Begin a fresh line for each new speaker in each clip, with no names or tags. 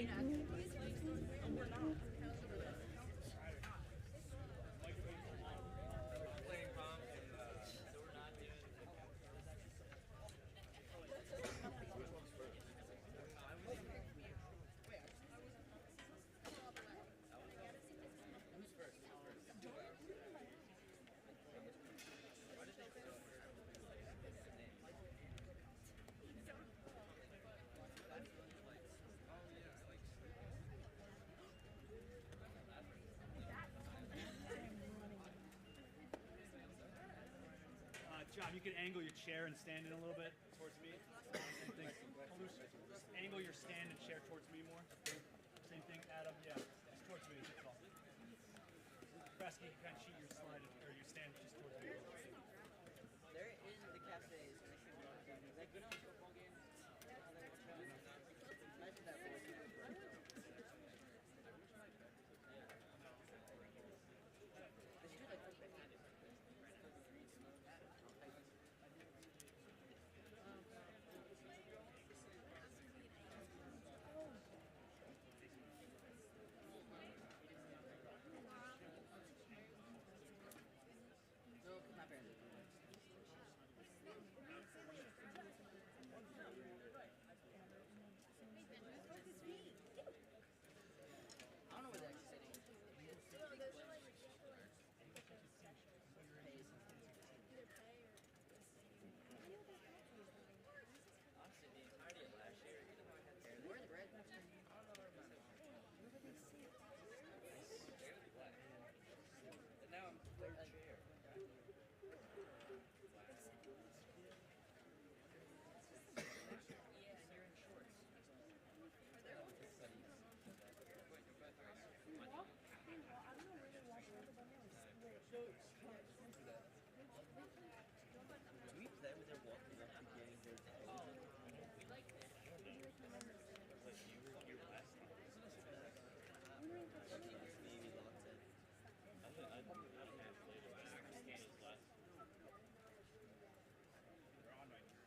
Playing prom and so we're not doing. Who's first?
John, you can angle your chair and stand in a little bit towards me. Same thing. Just angle your stand and chair towards me more. Same thing, Adam. Yeah, just towards me. That's all. Fresky, you can kind of cheat your slide or your stand just towards me.
They're in the cafes. Like, you know, football games? Imagine that. They should do like football. No, my parents. I don't know where they're actually sitting. Honestly, the entirety of last year, even though I had hair, we're in the red. I don't know where my where would they sit? They're gonna be black. And now I'm third chair. Yeah, and you're in shorts. Are there ones?
Do we play with their walking up to getting their
We like it.
Like you're last. Maybe lots of. I don't have to play. I scan is less.
They're on right now.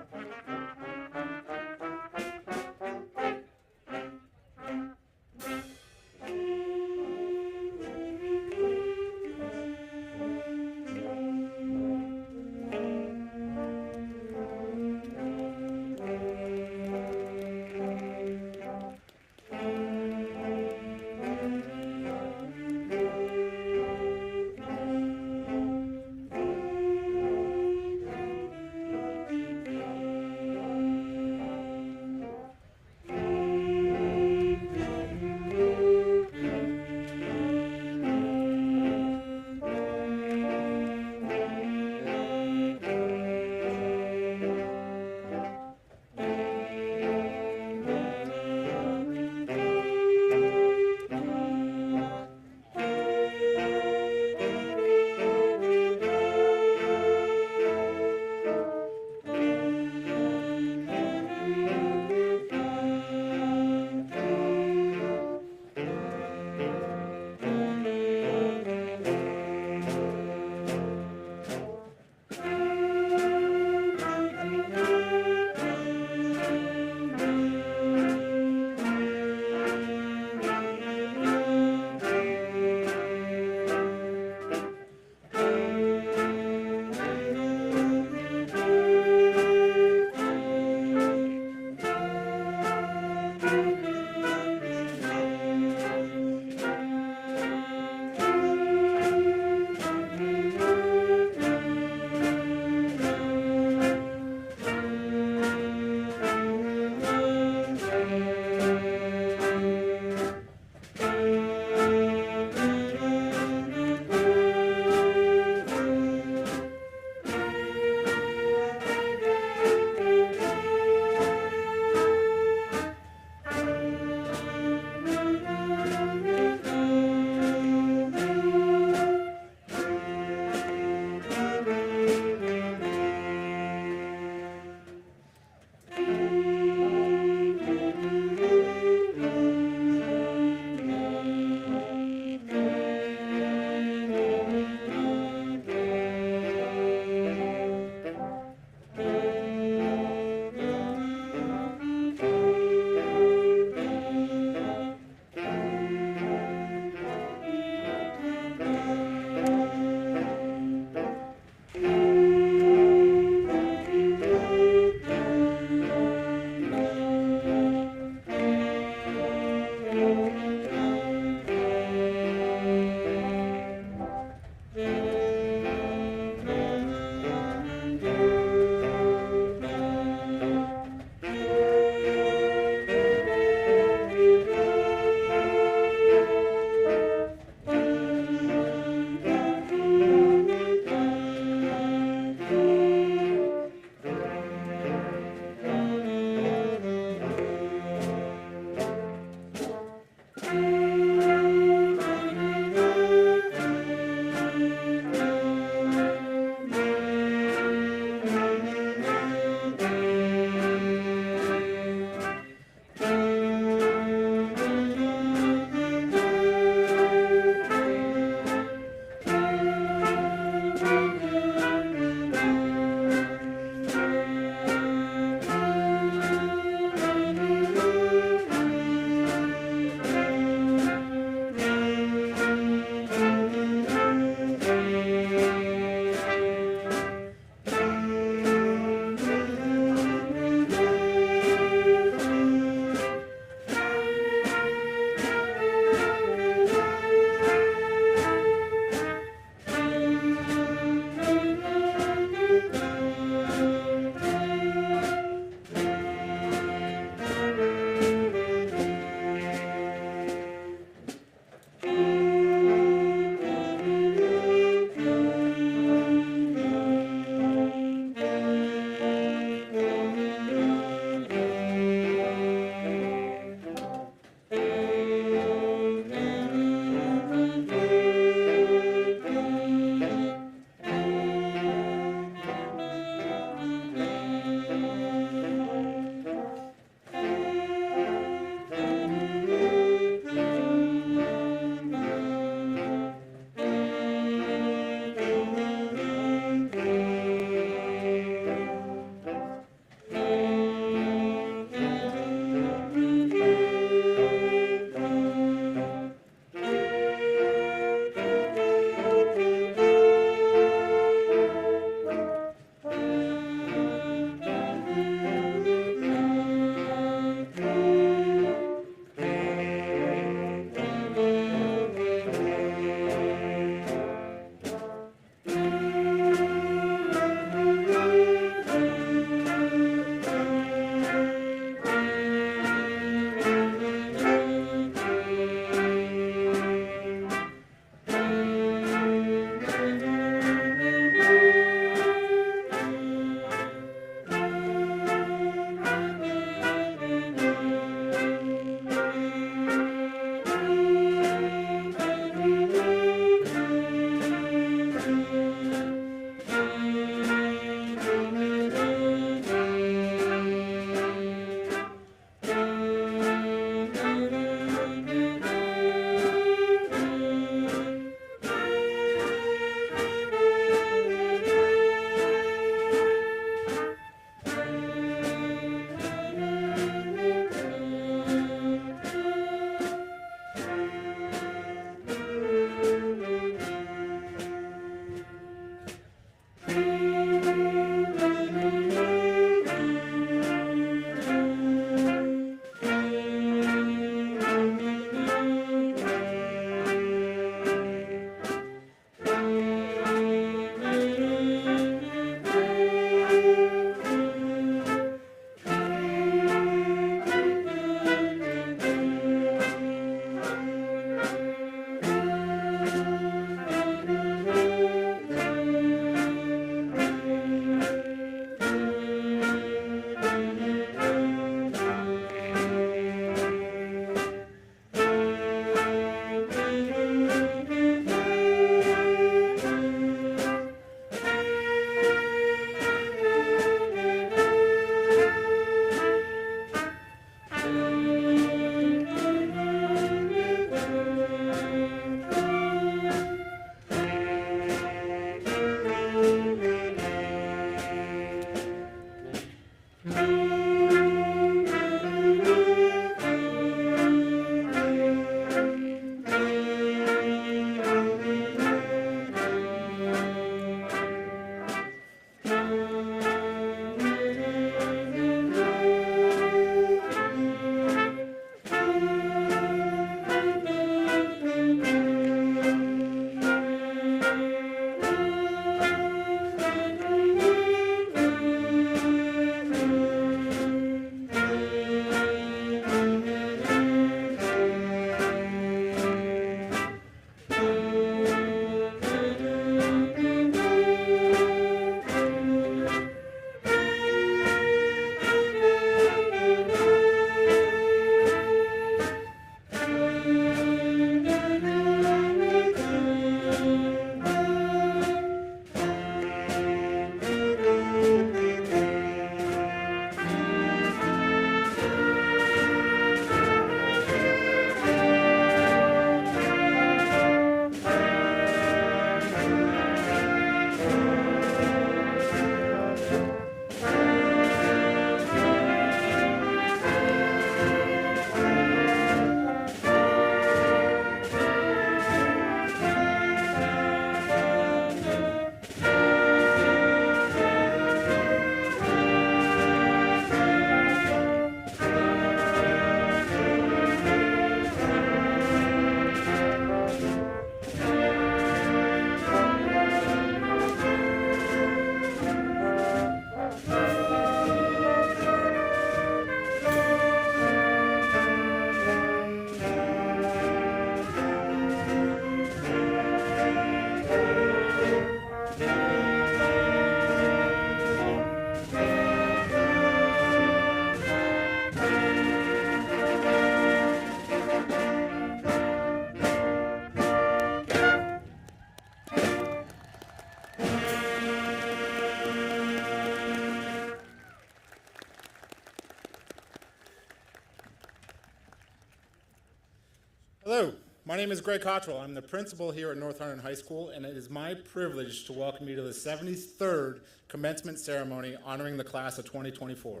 Hello, my name is Greg Cottrell. I'm the principal here at North Hunterdon High School, and it is my privilege to welcome you to the 73rd commencement ceremony honoring the class of 2024.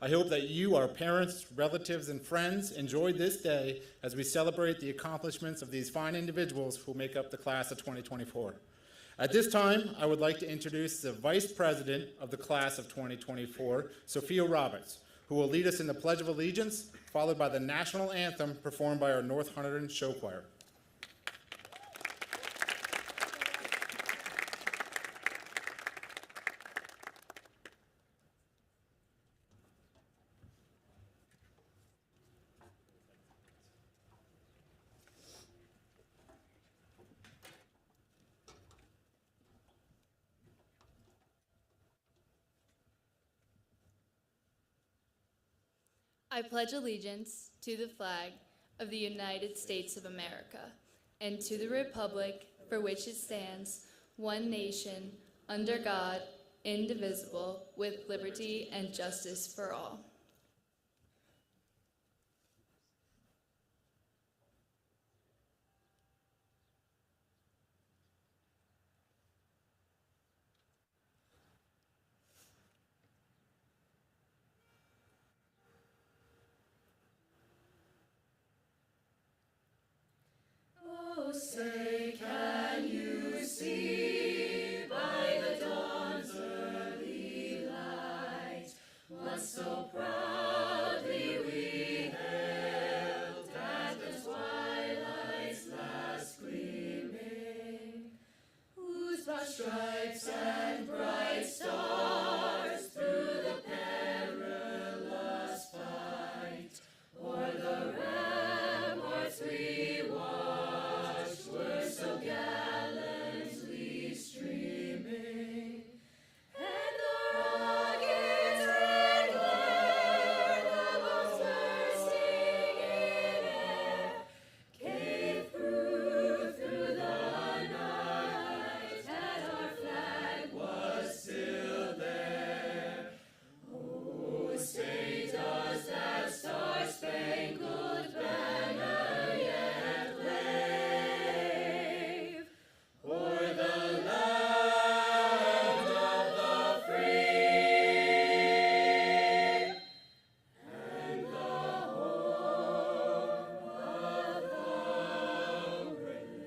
I hope that you, our parents, relatives, and friends, enjoyed this day as we celebrate the accomplishments of these fine individuals who make up the class of 2024. At this time, I would like to introduce the Vice President of the class of 2024, Sophia Roberts, who will lead us in the Pledge of Allegiance, followed by the national anthem performed by our North Hunterdon Show Choir.
I pledge allegiance to the flag of the United States of America and to the republic for which it stands, one nation, under God, indivisible, with liberty and justice for all.
Oh, say, can you see by the dawn's early light what so proudly we hailed at the twilight's last gleaming, whose broad stripes and bright stars through the perilous fight o'er the ramparts we watched were so gallantly streaming, and the rocket's red glare, the bombs bursting in air, came through the night, and our flag was still there. Oh, say does that star-spangled banner yet wave o'er the land of the free and the home of the brave?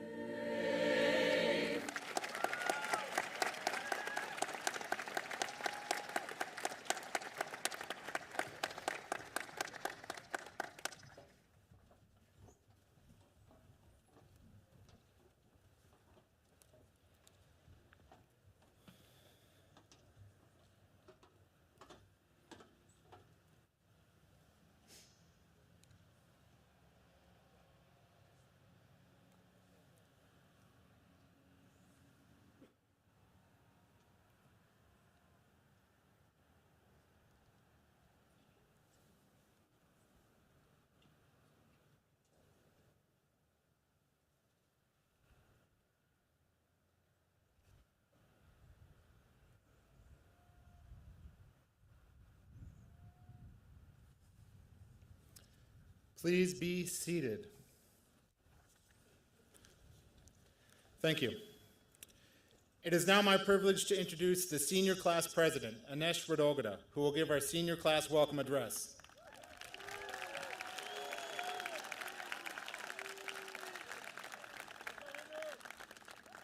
Please be seated. Thank you. It is now my privilege to introduce the senior class president, Anesh Radogada, who will give our senior class welcome address.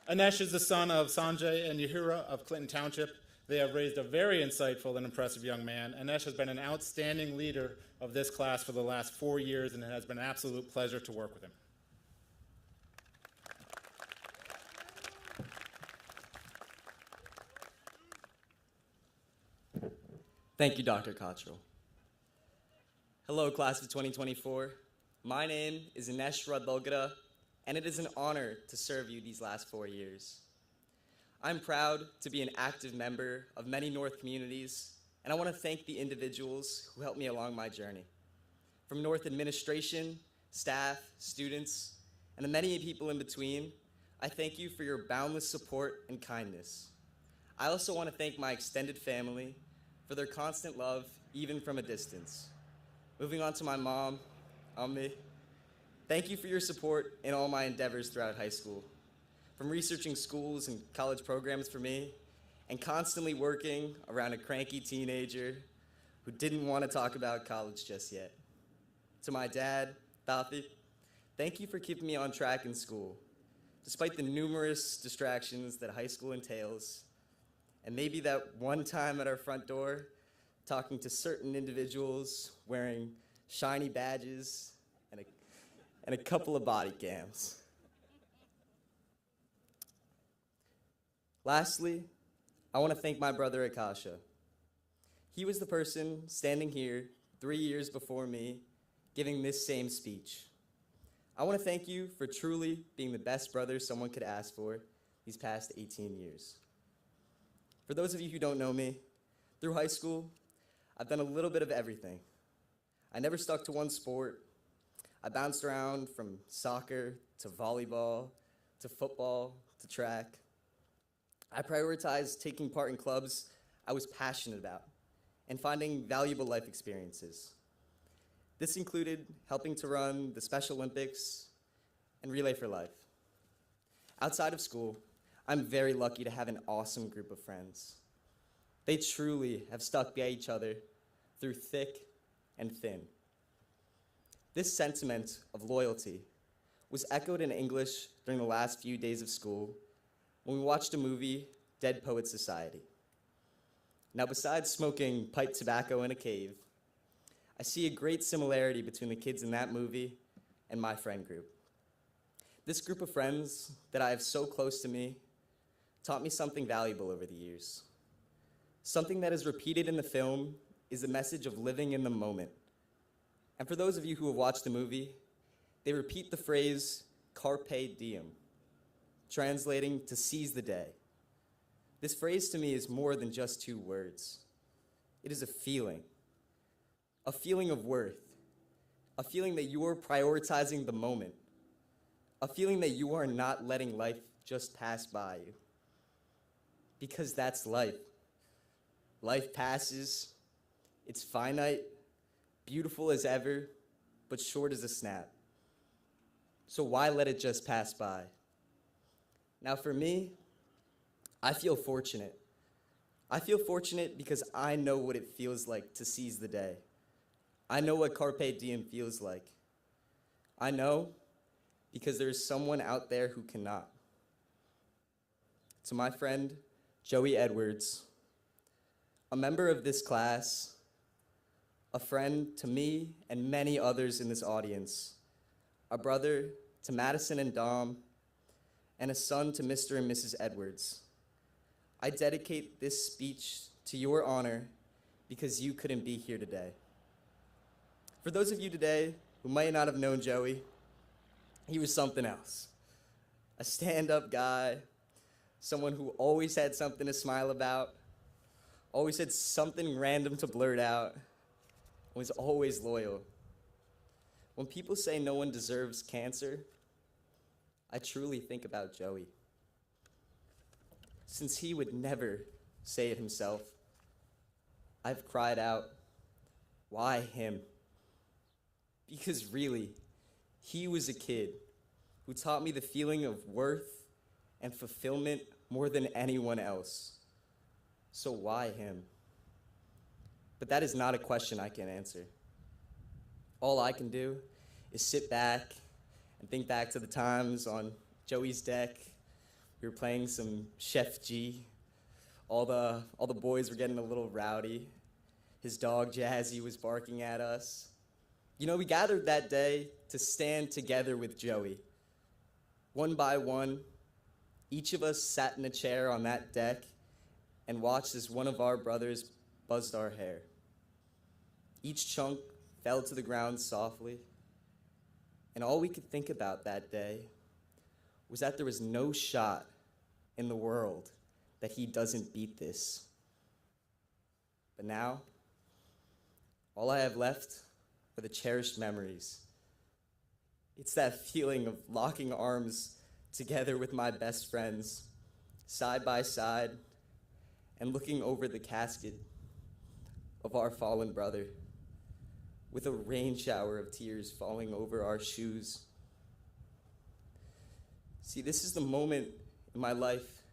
Anesh is the son of Sanjay and Yahira of Clinton Township. They have raised a very insightful and impressive young man. Anesh has been an outstanding leader of this class for the last 4 years, and it has been an absolute pleasure to work with him.
Thank you, Dr. Cottrell. Hello, class of 2024. My name is Anesh Radogada, and it is an honor to serve you these last 4 years. I'm proud to be an active member of many North communities, and I want to thank the individuals who helped me along my journey. From North administration, staff, students, and the many people in between, I thank you for your boundless support and kindness. I also want to thank my extended family for their constant love, even from a distance. Moving on to my mom, Ammi. Thank you for your support in all my endeavors throughout high school. From researching schools and college programs for me, and constantly working around a cranky teenager who didn't want to talk about college just yet. To my dad, Tafi, thank you for keeping me on track in school, despite the numerous distractions that high school entails, and maybe that one time at our front door, talking to certain individuals wearing shiny badges and a couple of body cams. Lastly, I want to thank my brother Akasha. He was the person standing here 3 years before me, giving this same speech. I want to thank you for truly being the best brother someone could ask for these past 18 years. For those of you who don't know me, through high school, I've done a little bit of everything. I never stuck to one sport. I bounced around from soccer to volleyball to football to track. I prioritized taking part in clubs I was passionate about and finding valuable life experiences. This included helping to run the Special Olympics and Relay for Life. Outside of school, I'm very lucky to have an awesome group of friends. They truly have stuck by each other through thick and thin. This sentiment of loyalty was echoed in English during the last few days of school when we watched a movie, Dead Poets Society. Now, besides smoking pipe tobacco in a cave, I see a great similarity between the kids in that movie and my friend group. This group of friends that I have so close to me taught me something valuable over the years. Something that is repeated in the film is the message of living in the moment. And for those of you who have watched the movie, they repeat the phrase, carpe diem, translating to seize the day. This phrase to me is more than just 2 words. It is a feeling of worth, a feeling that you are prioritizing the moment, a feeling that you are not letting life just pass by you. Because that's life. Life passes, it's finite, beautiful as ever, but short as a snap. So why let it just pass by? Now for me, I feel fortunate. I feel fortunate because I know what it feels like to seize the day. I know what carpe diem feels like. I know because there is someone out there who cannot. To my friend, Joey Edwards, a member of this class, a friend to me and many others in this audience, a brother to Madison and Dom, and a son to Mr. and Mrs. Edwards. I dedicate this speech to your honor because you couldn't be here today. For those of you today who might not have known Joey, he was something else. A stand-up guy, someone who always had something to smile about, always had something random to blurt out, was always loyal. When people say no one deserves cancer, I truly think about Joey. Since he would never say it himself, I've cried out, why him? Because really, he was a kid who taught me the feeling of worth and fulfillment more than anyone else. So why him? But that is not a question I can answer. All I can do is sit back and think back to the times on Joey's deck. We were playing some Chef G. All the boys were getting a little rowdy. His dog Jazzy was barking at us. You know, we gathered that day to stand together with Joey. One by one, each of us sat in a chair on that deck and watched as one of our brothers buzzed our hair. Each chunk fell to the ground softly, and all we could think about that day was that there was no shot in the world that he doesn't beat this. But now, all I have left are the cherished memories. It's that feeling of locking arms together with my best friends, side by side, and looking over the casket of our fallen brother, with a rain shower of tears falling over our shoes See, this is the moment in my life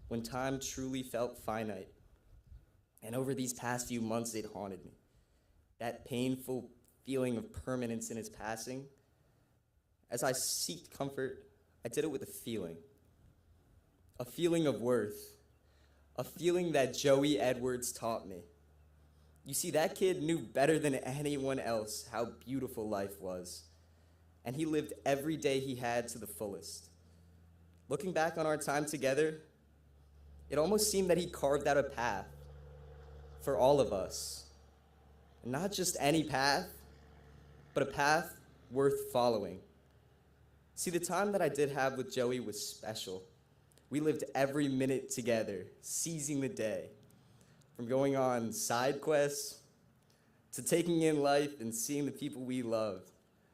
when time truly felt finite. And over these past few months, it haunted me. That painful feeling of permanence in its passing. As I sought comfort, I did it with a feeling of worth, a feeling that Joey Edwards taught me. You see, that kid knew better than anyone else how beautiful life was, and he lived every day he had to the fullest. Looking back on our time together, it almost seemed that he carved out a path for all of us. And not just any path, but a path worth following. See, the time that I did have with Joey was special. We lived every minute together, seizing the day. From going on side quests to taking in life and seeing the people we loved,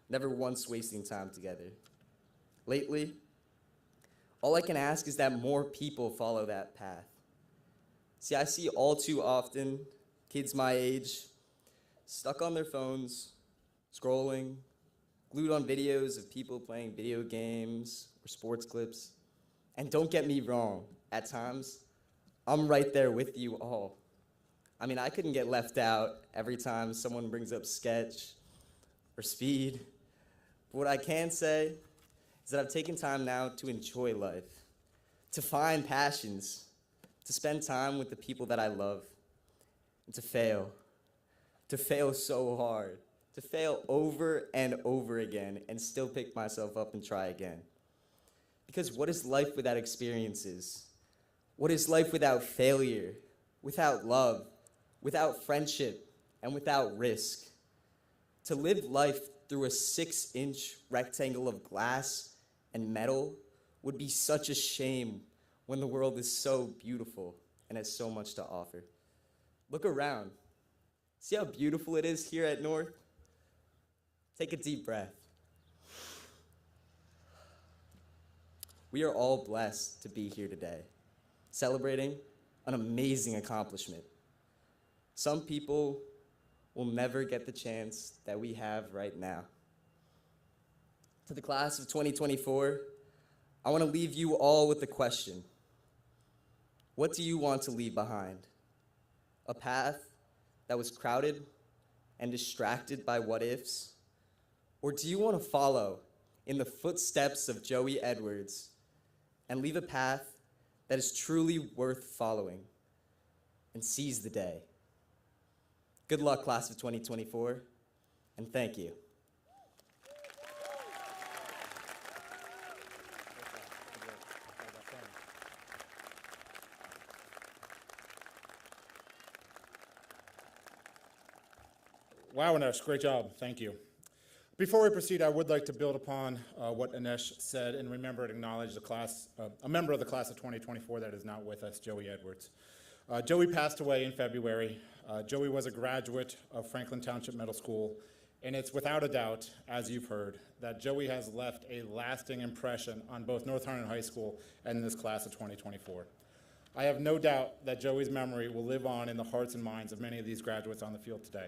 never once wasting time together. Lately, all I can ask is that more people follow that path. See, I see all too often kids my age stuck on their phones, scrolling, glued on videos of people playing video games or sports clips. And don't get me wrong, at times, I'm right there with you all. I mean, I couldn't get left out every time someone brings up Sketch or Speed. But what I can say is that I've taken time now to enjoy life, to find passions, to spend time with the people that I love, and to fail so hard, to fail over and over again and still pick myself up and try again. Because what is life without experiences? What is life without failure, without love, without friendship, and without risk? To live life through a 6-inch rectangle of glass and metal would be such a shame when the world is so beautiful and has so much to offer. Look around. See how beautiful it is here at North? Take a deep breath. We are all blessed to be here today, celebrating an amazing accomplishment. Some people will never get the chance that we have right now. To the class of 2024, I want to leave you all with a question. What do you want to leave behind? A path that was crowded and distracted by what-ifs? Or do you want to follow in the footsteps of Joey Edwards and leave a path that is truly worth following and seize the day? Good luck, class of 2024, and thank you.
Wow, Anesh, great job. Thank you. Before we proceed, I would like to build upon what Anesh said and remember and acknowledge a member of the class of 2024 that is not with us, Joey Edwards. Joey passed away in February. Joey was a graduate of Franklin Township Middle School, and it's without a doubt, as you've heard, that Joey has left a lasting impression on both North Hunterdon High School and this class of 2024. I have no doubt that Joey's memory will live on in the hearts and minds of many of these graduates on the field today.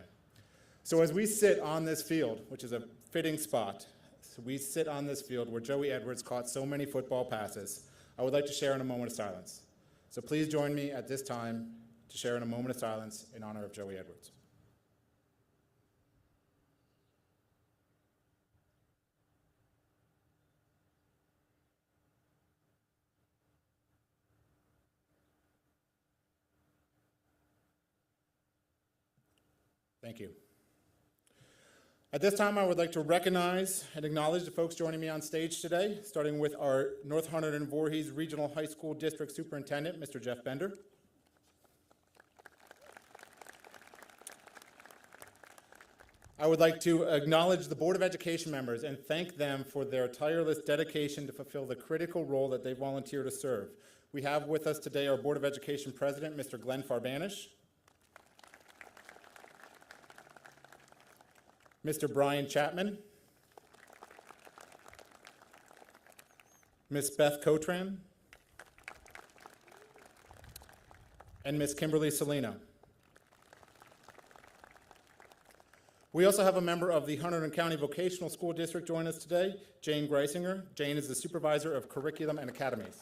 So as we sit on this field, which is a fitting spot, we sit on this field where Joey Edwards caught so many football passes, I would like to share in a moment of silence. So please join me at this time to share in a moment of silence in honor of Joey Edwards. Thank you. At this time, I would like to recognize and acknowledge the folks joining me on stage today, starting with our North Hunterdon Voorhees Regional High School District Superintendent, Mr. Jeff Bender. I would like to acknowledge the Board of Education members and thank them for their tireless dedication to fulfill the critical role that they volunteer to serve. We have with us today our Board of Education President, Mr. Glenn Farbanish, Mr. Brian Chapman, Ms. Beth Cotran, and Ms. Kimberly Salino. We also have a member of the Hunterdon County Vocational School District join us today, Jane Greisinger. Jane is the supervisor of curriculum and academies.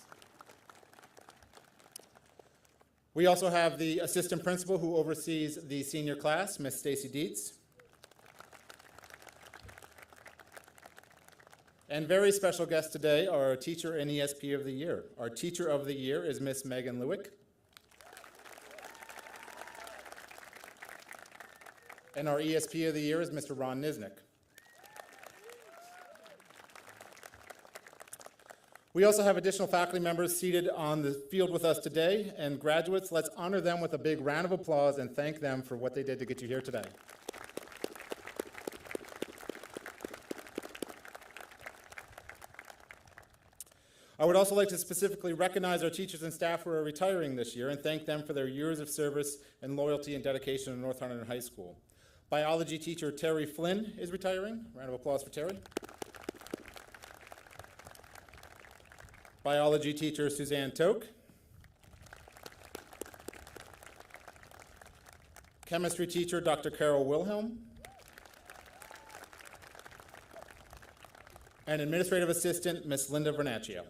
We also have the assistant principal who oversees the senior class, Miss Stacy Dietz. And very special guests today are our teacher and ESP of the year. Our teacher of the year is Miss Megan Lewick. And our ESP of the year is Mr. Ron Nisnik. We also have additional faculty members seated on the field with us today, and graduates, let's honor them with a big round of applause and thank them for what they did to get you here today. I would also like to specifically recognize our teachers and staff who are retiring this year and thank them for their years of service and loyalty and dedication to North Hunterdon High School. Biology teacher Terry Flynn is retiring. Round of applause for Terry. Biology teacher Suzanne Toke. Chemistry teacher Dr. Carol Wilhelm. And administrative assistant Miss Linda Vernaccio.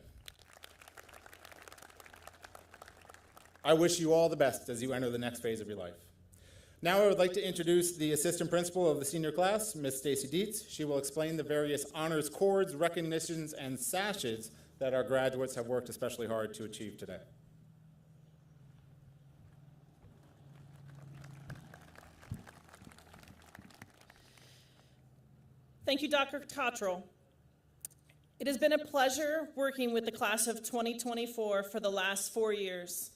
I wish you all the best as you enter the next phase of your life. Now I would like to introduce the assistant principal of the senior class, Miss Stacy Dietz. She will explain the various honors cords, recognitions, and sashes that our graduates have worked especially hard to achieve today.
Thank you, Dr. Cottrell. It has been a pleasure working with the class of 2024 for the last 4 years.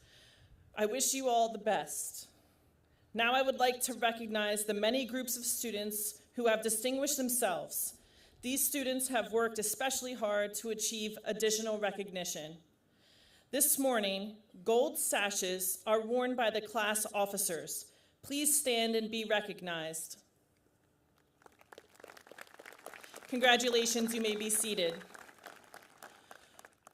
I wish you all the best. Now I would like to recognize the many groups of students who have distinguished themselves. These students have worked especially hard to achieve additional recognition. This morning, gold sashes are worn by the class officers. Please stand and be recognized. Congratulations, you may be seated.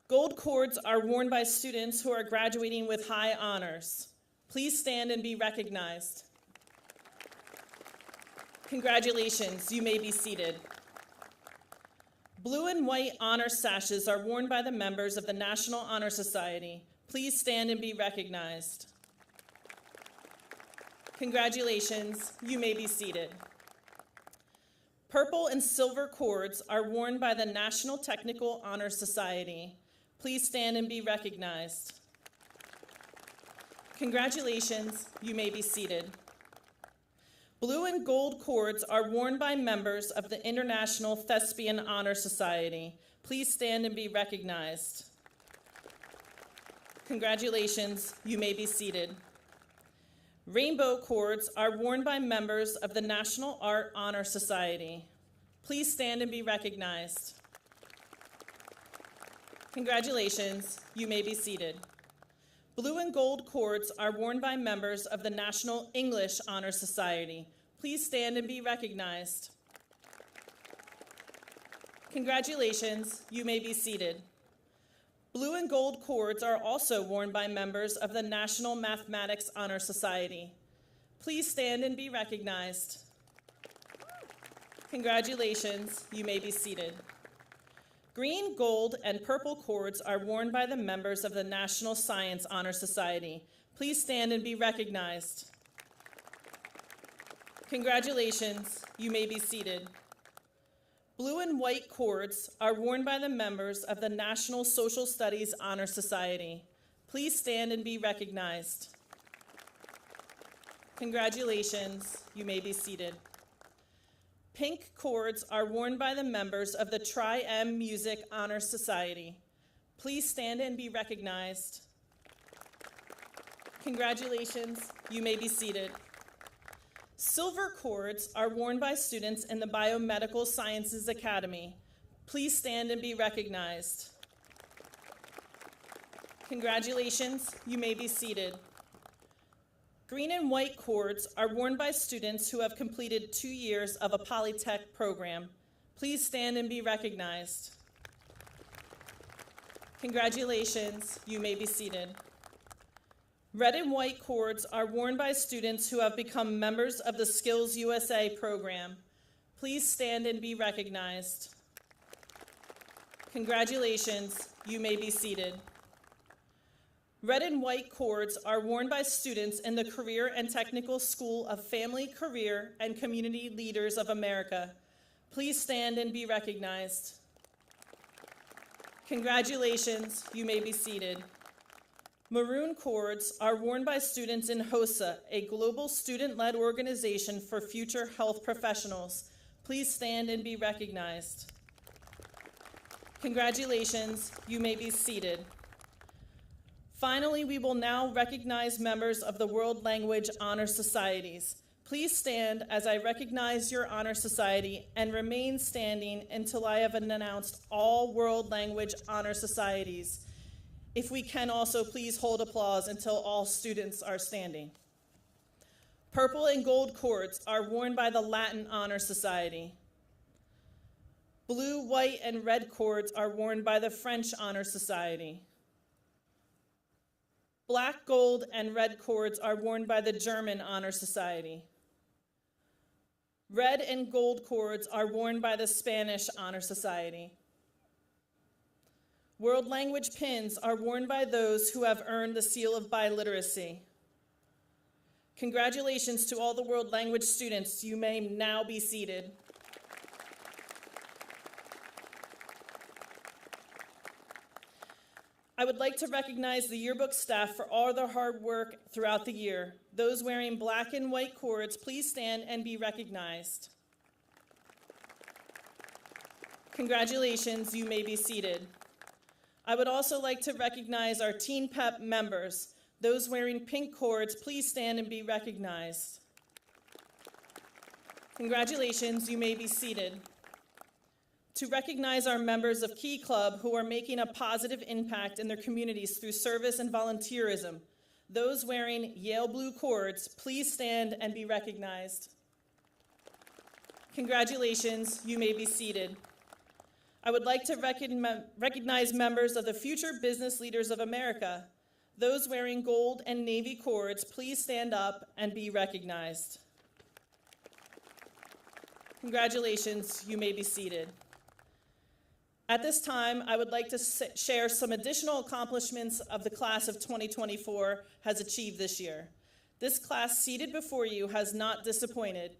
Gold cords are worn by students who are graduating with high honors. Please stand and be recognized. Congratulations, you may be seated. Blue and white honor sashes are worn by the members of the National Honor Society. Please stand and be recognized. Congratulations, you may be seated. Purple and silver cords are worn by the National Technical Honor Society. Please stand and be recognized. Congratulations, you may be seated. Blue and gold cords are worn by members of the International Thespian Honor Society. Please stand and be recognized. Congratulations, you may be seated. Rainbow cords are worn by members of the National Art Honor Society. Please stand and be recognized. Congratulations, you may be seated. Blue and gold cords are worn by members of the National English Honor Society. Please stand and be recognized. Congratulations, you may be seated. Blue and gold cords are also worn by members of the National Mathematics Honor Society. Please stand and be recognized. Congratulations, you may be seated. Green, gold, and purple cords are worn by the members of the National Science Honor Society. Please stand and be recognized. Congratulations, you may be seated. Blue and white cords are worn by the members of the National Social Studies Honor Society. Please stand and be recognized. Congratulations, you may be seated. Pink cords are worn by the members of the Tri-M Music Honor Society. Please stand and be recognized. Congratulations, you may be seated. Silver cords are worn by students in the Biomedical Sciences Academy. Please stand and be recognized. Congratulations, you may be seated. Green and white cords are worn by students who have completed 2 years of a Polytech program. Please stand and be recognized. Congratulations, you may be seated. Red and white cords are worn by students who have become members of the Skills USA program. Please stand and be recognized. Congratulations, you may be seated. Red and white cords are worn by students in the Career and Technical School of Family, Career, and Community Leaders of America. Please stand and be recognized. Congratulations, you may be seated. Maroon cords are worn by students in HOSA, a global student-led organization for future health professionals. Please stand and be recognized. Congratulations, you may be seated. Finally, we will now recognize members of the World Language Honor Societies. Please stand as I recognize your honor society and remain standing until I have announced all World Language Honor Societies. If we can also please hold applause until all students are standing. Purple and gold cords are worn by the Latin Honor Society. Blue, white, and red cords are worn by the French Honor Society. Black, gold, and red cords are worn by the German Honor Society. Red and gold cords are worn by the Spanish Honor Society. World language pins are worn by those who have earned the seal of biliteracy. Congratulations to all the world language students. You may now be seated. I would like to recognize the yearbook staff for all their hard work throughout the year. Those wearing black and white cords, please stand and be recognized. Congratulations, you may be seated. I would also like to recognize our Teen Pep members. Those wearing pink cords, please stand and be recognized. Congratulations, you may be seated. To recognize our members of Key Club who are making a positive impact in their communities through service and volunteerism. Those wearing Yale blue cords, please stand and be recognized. Congratulations, you may be seated. I would like to recognize members of the Future Business Leaders of America. Those wearing gold and navy cords, please stand up and be recognized. Congratulations, you may be seated. At this time, I would like to share some additional accomplishments of the class of 2024 has achieved this year. This class seated before you has not disappointed.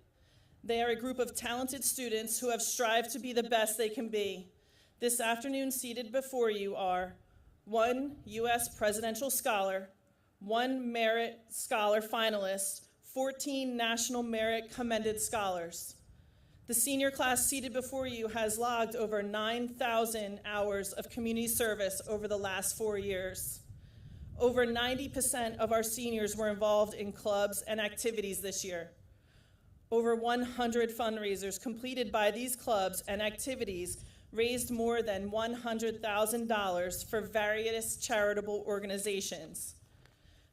They are a group of talented students who have strived to be the best they can be. This afternoon, seated before you are 1 U.S. Presidential Scholar, 1 Merit Scholar finalist, 14 National Merit Commended Scholars. The senior class seated before you has logged over 9,000 hours of community service over the last 4 years. Over 90% of our seniors were involved in clubs and activities this year. Over 100 fundraisers completed by these clubs and activities raised more than $100,000 for various charitable organizations.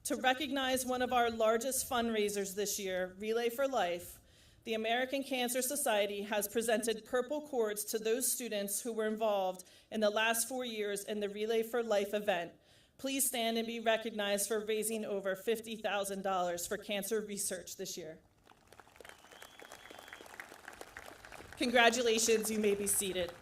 To recognize one of our largest fundraisers this year, Relay for Life, the American Cancer Society has presented purple cords to those students who were involved in the last 4 years in the Relay for Life event. Please stand and be recognized for raising over $50,000 for cancer research this year. Congratulations, you may be seated.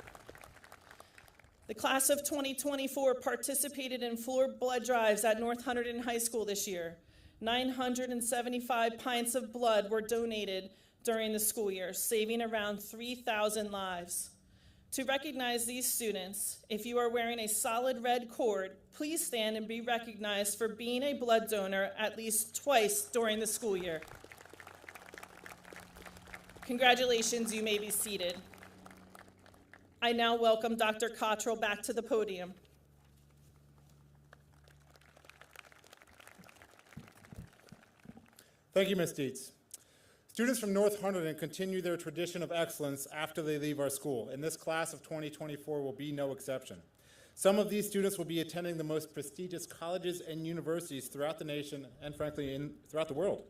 The class of 2024 participated in floor blood drives at North Hunterdon High School this year. 975 pints of blood were donated during the school year, saving around 3,000 lives. To recognize these students, if you are wearing a solid red cord, please stand and be recognized for being a blood donor at least twice during the school year. Congratulations, you may be seated. I now welcome Dr. Cottrell back to the podium.
Thank you, Ms. Dietz. Students from North Hunterdon continue their tradition of excellence after they leave our school, and this class of 2024 will be no exception. Some of these students will be attending the most prestigious colleges and universities throughout the nation and, frankly, throughout the world.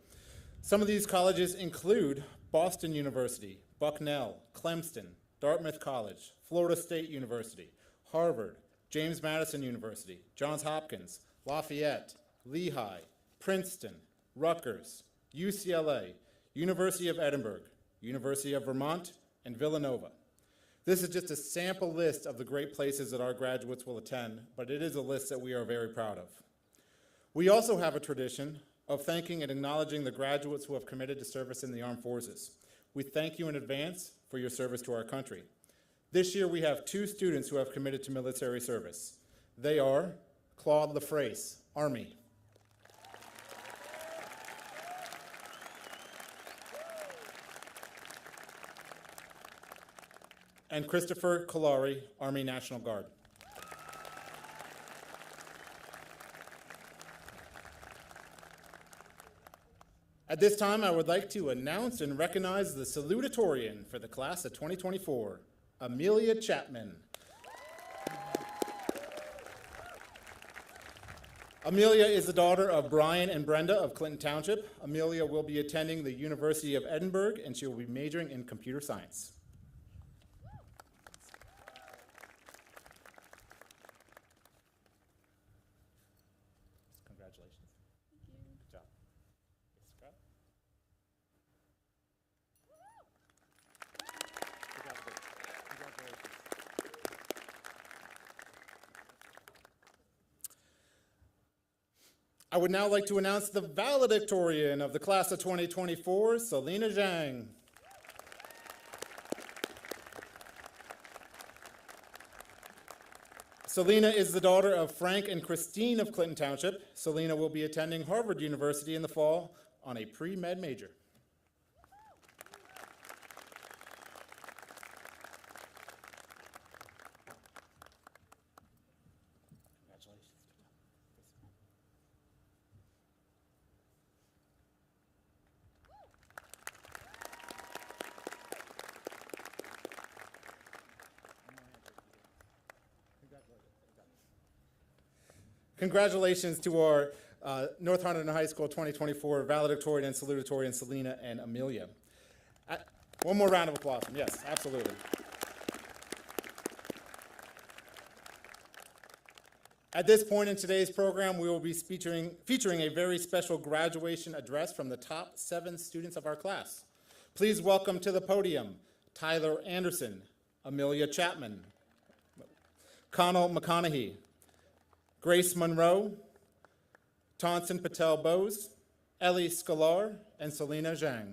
Some of these colleges include Boston University, Bucknell, Clemson, Dartmouth College, Florida State University, Harvard, James Madison University, Johns Hopkins, Lafayette, Lehigh, Princeton, Rutgers, UCLA, University of Edinburgh, University of Vermont, and Villanova. This is just a sample list of the great places that our graduates will attend, but it is a list that we are very proud of. We also have a tradition of thanking and acknowledging the graduates who have committed to service in the armed forces. We thank you in advance for your service to our country. This year we have 2 students who have committed to military service. They are Claude Lafrace, Army. And Christopher Kalari, Army National Guard. At this time, I would like to announce and recognize the salutatorian for the class of 2024, Amelia Chapman. Amelia is the daughter of Brian and Brenda of Clinton Township. Amelia will be attending the University of Edinburgh, and she will be majoring in computer science. Congratulations. Good job. I would now like to announce the valedictorian of the class of 2024, Selena Zhang. Selena is the daughter of Frank and Christine of Clinton Township. Selena will be attending Harvard University in the fall on a pre-med major. Congratulations to our North Hunterdon High School 2024 valedictorian and salutatorian, Selena and Amelia. One more round of applause. Yes, absolutely. At this point in today's program, we will be featuring a very special graduation address from the top 7 students of our class. Please welcome to the podium Tyler Anderson, Amelia Chapman, Connell McConaughey, Grace Monroe, Tonson Patel Bose, Ellie Scalar, and Selena Zhang.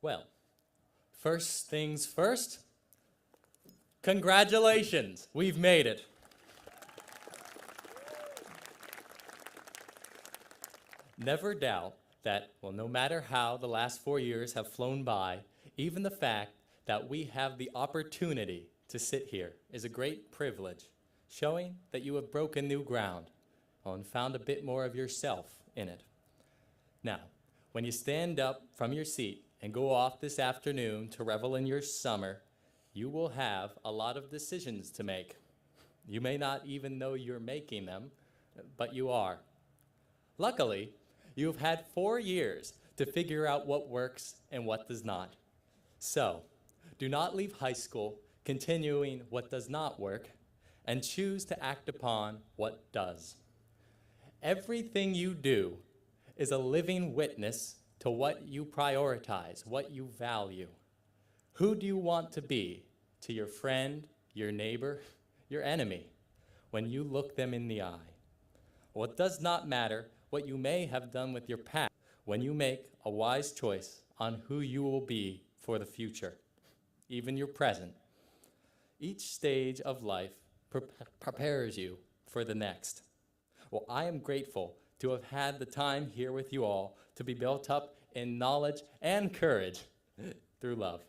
Well, first things first, congratulations, we've made it. Never doubt that, well, no matter how the last 4 years have flown by, even the fact that we have the opportunity to sit here is a great privilege, showing that you have broken new ground and found a bit more of yourself in it. Now, when you stand up from your seat and go off this afternoon to revel in your summer, you will have a lot of decisions to make. You may not even know you're making them, but you are. Luckily, you've had 4 years to figure out what works and what does not. So, do not leave high school continuing what does not work, and choose to act upon what does. Everything you do is a living witness to what you prioritize, what you value. Who do you want to be to your friend, your neighbor, your enemy when you look them in the eye? Well, it does not matter what you may have done with your past when you make a wise choice on who you will be for the future, even your present. Each stage of life prepares you for the next. Well, I am grateful to have had the time here with you all to be built up in knowledge and courage through love.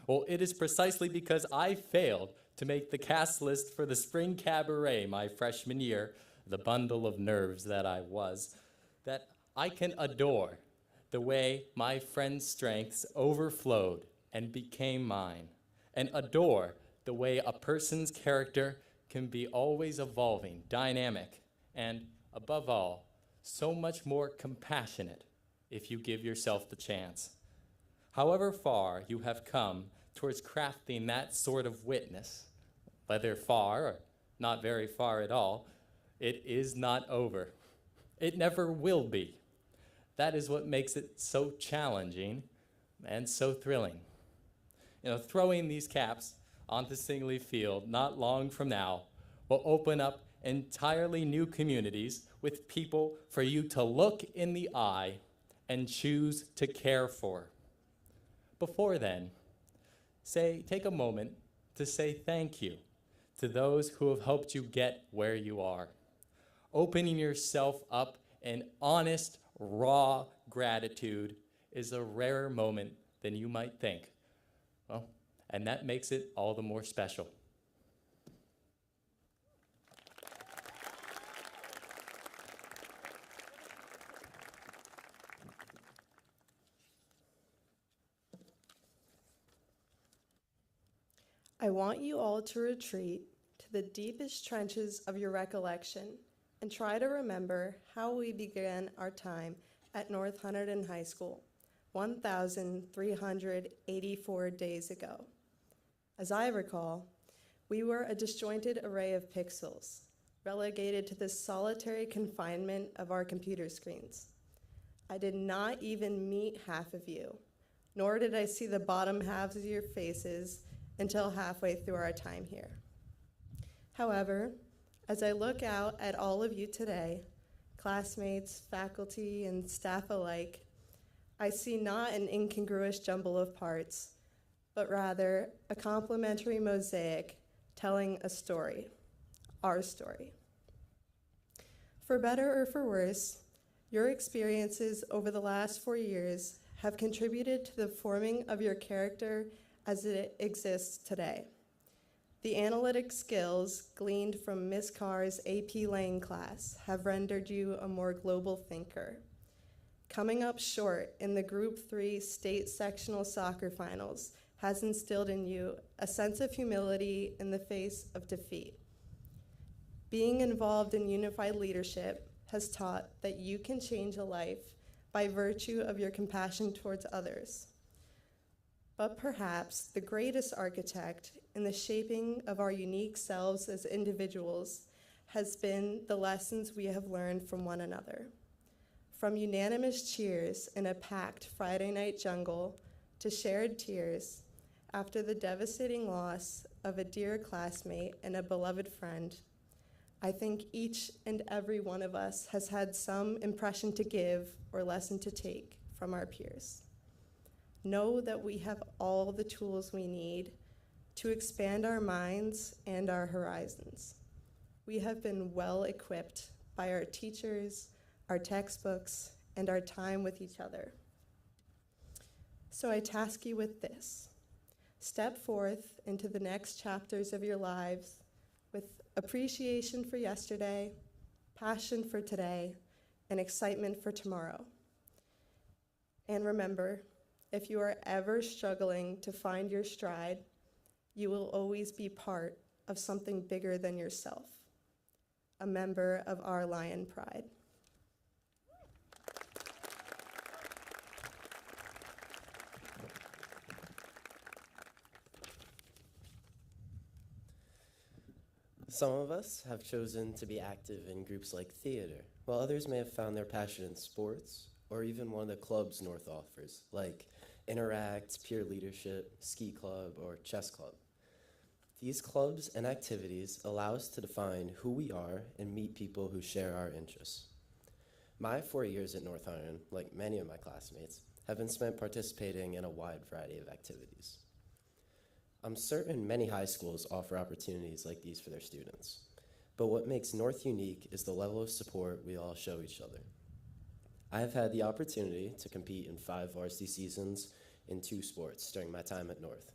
Well, it is precisely because I failed to make the cast list for the Spring Cabaret my freshman year, the bundle of nerves that I was, that I can adore the way my friend's strengths overflowed and became mine, and adore the way a person's character can be always evolving, dynamic, and above all, so much more compassionate if you give yourself the chance. However far you have come towards crafting that sort of witness, whether far or not very far at all, it is not over. It never will be. That is what makes it so challenging and so thrilling. Throwing these caps onto Singley Field not long from now will open up entirely new communities with people for you to look in the eye and choose to care for. Before then, take a moment to say thank you to those who have helped you get where you are. Opening yourself up in honest, raw gratitude is a rarer moment than you might think. Well, and that makes it all the more special.
I want you all to retreat to the deepest trenches of your recollection and try to remember how we began our time at North Hunterdon High School 1,384 days ago. As I recall, we were a disjointed array of pixels, relegated to the solitary confinement of our computer screens. I did not even meet half of you, nor did I see the bottom halves of your faces until halfway through our time here. However, as I look out at all of you today, classmates, faculty, and staff alike, I see not an incongruous jumble of parts, but rather a complementary mosaic telling a story, our story. For better or for worse, your experiences over the last 4 years have contributed to the forming of your character as it exists today. The analytic skills gleaned from Miss Carr's AP Lang class have rendered you a more global thinker. Coming up short in the Group 3 state sectional soccer finals has instilled in you a sense of humility in the face of defeat. Being involved in unified leadership has taught that you can change a life by virtue of your compassion towards others. But perhaps the greatest architect in the shaping of our unique selves as individuals has been the lessons we have learned from one another. From unanimous cheers in a packed Friday night jungle to shared tears after the devastating loss of a dear classmate and a beloved friend, I think each and every one of us has had some impression to give or lesson to take from our peers. Know that we have all the tools we need to expand our minds and our horizons. We have been well equipped by our teachers, our textbooks, and our time with each other. So I task you with this. Step forth into the next chapters of your lives with appreciation for yesterday, passion for today, and excitement for tomorrow. And remember, if you are ever struggling to find your stride, you will always be part of something bigger than yourself, a member of our Lion Pride.
Some of us have chosen to be active in groups like theater, while others may have found their passion in sports, or even one of the clubs North offers, like Interact, Peer Leadership, Ski Club, or Chess Club. These clubs and activities allow us to define who we are and meet people who share our interests. My 4 years at North Hunterdon, like many of my classmates, have been spent participating in a wide variety of activities. I'm certain many high schools offer opportunities like these for their students, but what makes North unique is the level of support we all show each other. I have had the opportunity to compete in 5 varsity seasons in 2 sports during my time at North.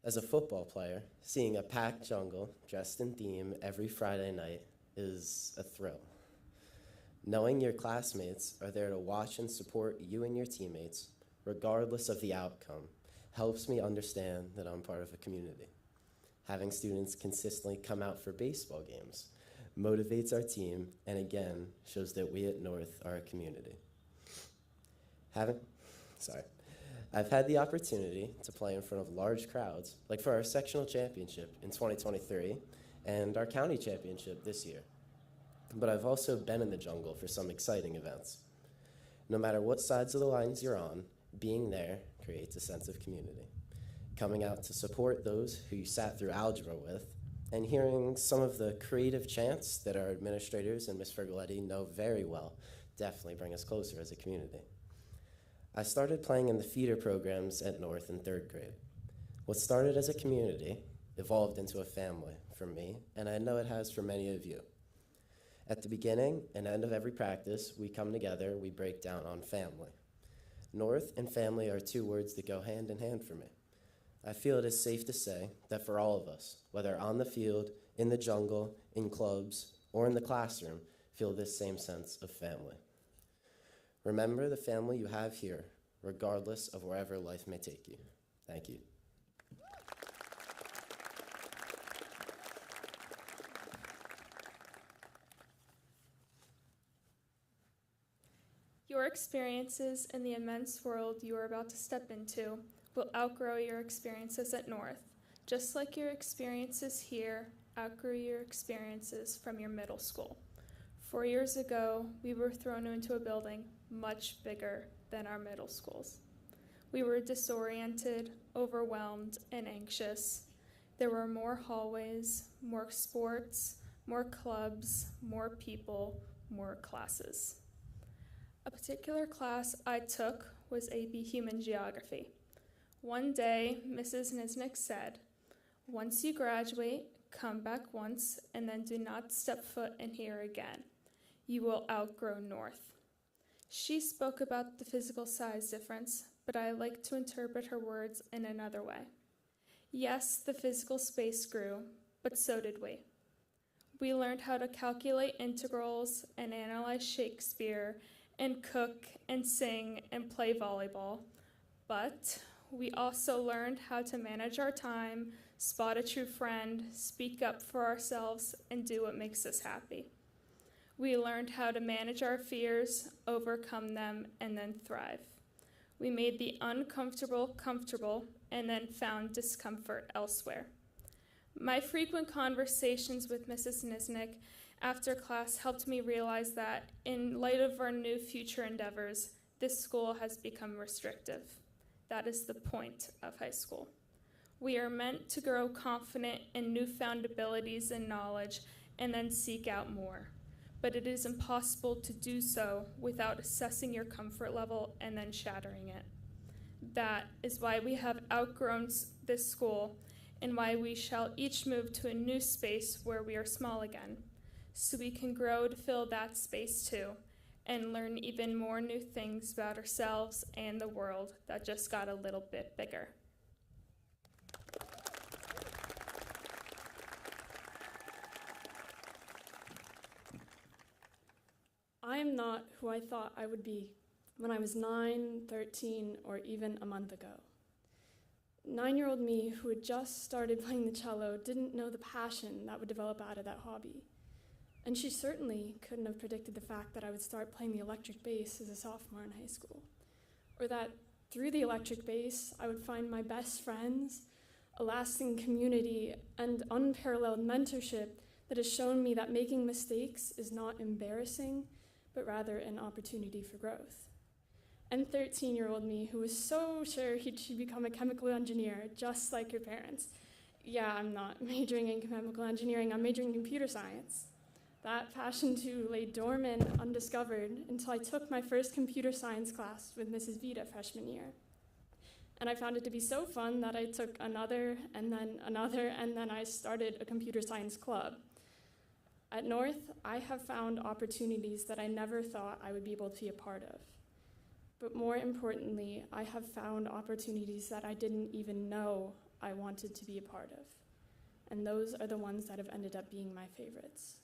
As a football player, seeing a packed jungle dressed in theme every Friday night is a thrill. Knowing your classmates are there to watch and support you and your teammates, regardless of the outcome, helps me understand that I'm part of a community. Having students consistently come out for baseball games motivates our team and again shows that we at North are a community. I've had the opportunity to play in front of large crowds, like for our sectional championship in 2023 and our county championship this year. But I've also been in the jungle for some exciting events. No matter what sides of the lines you're on, being there creates a sense of community. Coming out to support those who you sat through algebra with, and hearing some of the creative chants that our administrators and Ms. Fergoletti know very well definitely bring us closer as a community. I started playing in the feeder programs at North in 3rd grade. What started as a community evolved into a family for me, and I know it has for many of you. At the beginning and end of every practice, we come together, we break down on family. North and family are 2 words that go hand in hand for me. I feel it is safe to say that for all of us, whether on the field, in the jungle, in clubs, or in the classroom, feel this same sense of family. Remember the family you have here, regardless of wherever life may take you. Thank you.
Your experiences in the immense world you are about to step into will outgrow your experiences at North, just like your experiences here outgrew your experiences from your middle school. 4 years ago, we were thrown into a building much bigger than our middle schools. We were disoriented, overwhelmed, and anxious. There were more hallways, more sports, more clubs, more people, more classes. A particular class I took was AP Human Geography. One day, Mrs. Nisnik said, "Once you graduate, come back once, and then do not step foot in here again. You will outgrow North." She spoke about the physical size difference, but I like to interpret her words in another way. Yes, the physical space grew, but so did we. We learned how to calculate integrals and analyze Shakespeare and cook and sing and play volleyball, but we also learned how to manage our time, spot a true friend, speak up for ourselves, and do what makes us happy. We learned how to manage our fears, overcome them, and then thrive. We made the uncomfortable comfortable and then found discomfort elsewhere. My frequent conversations with Mrs. Nisnik after class helped me realize that, in light of our new future endeavors, this school has become restrictive. That is the point of high school. We are meant to grow confident in newfound abilities and knowledge and then seek out more. But it is impossible to do so without assessing your comfort level and then shattering it. That is why we have outgrown this school and why we shall each move to a new space where we are small again, so we can grow to fill that space too and learn even more new things about ourselves and the world that just got a little bit bigger.
I am not who I thought I would be when I was 9, 13, or even a month ago. 9-year-old me, who had just started playing the cello, didn't know the passion that would develop out of that hobby. And she certainly couldn't have predicted the fact that I would start playing the electric bass as a sophomore in high school, or that through the electric bass I would find my best friends, a lasting community, and unparalleled mentorship that has shown me that making mistakes is not embarrassing, but rather an opportunity for growth. And 13-year-old me, who was so sure she'd become a chemical engineer, just like her parents. Yeah, I'm not majoring in chemical engineering, I'm majoring in computer science. That passion too lay dormant, undiscovered, until I took my first computer science class with Mrs. Vita freshman year. And I found it to be so fun that I took another, and then I started a computer science club. At North, I have found opportunities that I never thought I would be able to be a part of. But more importantly, I have found opportunities that I didn't even know I wanted to be a part of. And those are the ones that have ended up being my favorites.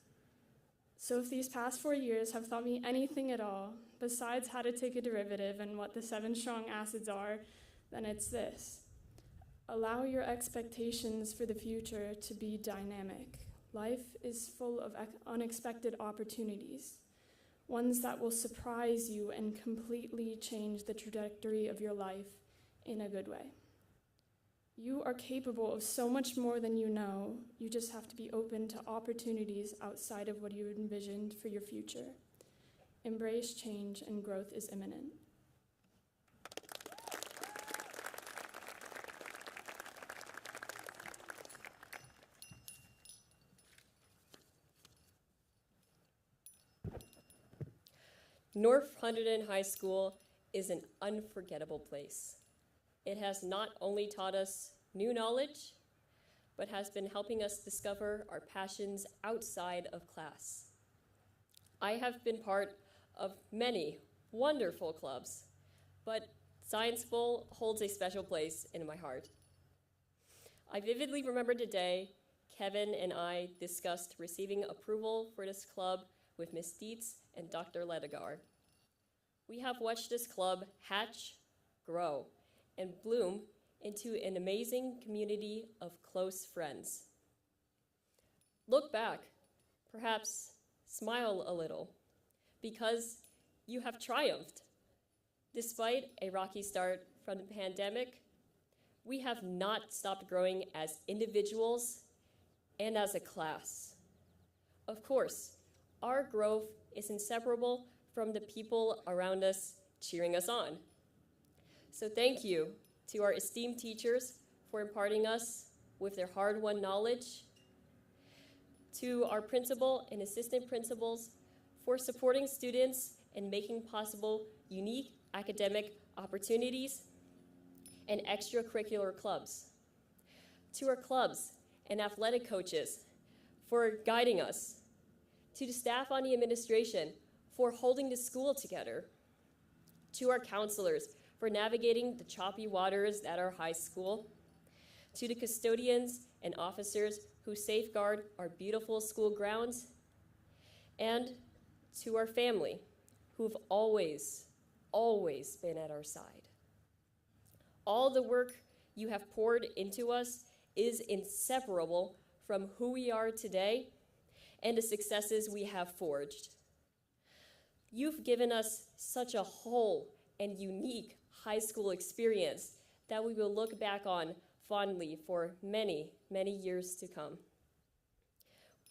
So if these past 4 years have taught me anything at all, besides how to take a derivative and what the 7 strong acids are, then it's this. Allow your expectations for the future to be dynamic. Life is full of unexpected opportunities, ones that will surprise you and completely change the trajectory of your life in a good way. You are capable of so much more than you know. You just have to be open to opportunities outside of what you envisioned for your future. Embrace change, and growth is imminent.
North Hunterdon High School is an unforgettable place. It has not only taught us new knowledge, but has been helping us discover our passions outside of class. I have been part of many wonderful clubs, but Science Bowl holds a special place in my heart. I vividly remember today, Kevin and I discussed receiving approval for this club with Ms. Dietz and Dr. Ledegar. We have watched this club hatch, grow, and bloom into an amazing community of close friends. Look back, perhaps smile a little, because you have triumphed. Despite a rocky start from the pandemic, we have not stopped growing as individuals and as a class. Of course, our growth is inseparable from the people around us cheering us on. So thank you to our esteemed teachers for imparting us with their hard-won knowledge, to our principal and assistant principals for supporting students and making possible unique academic opportunities and extracurricular clubs, to our clubs and athletic coaches for guiding us, to the staff on the administration for holding the school together, to our counselors for navigating the choppy waters at our high school, to the custodians and officers who safeguard our beautiful school grounds, and to our family who've always been at our side. All the work you have poured into us is inseparable from who we are today and the successes we have forged. You've given us such a whole and unique high school experience that we will look back on fondly for many, many years to come.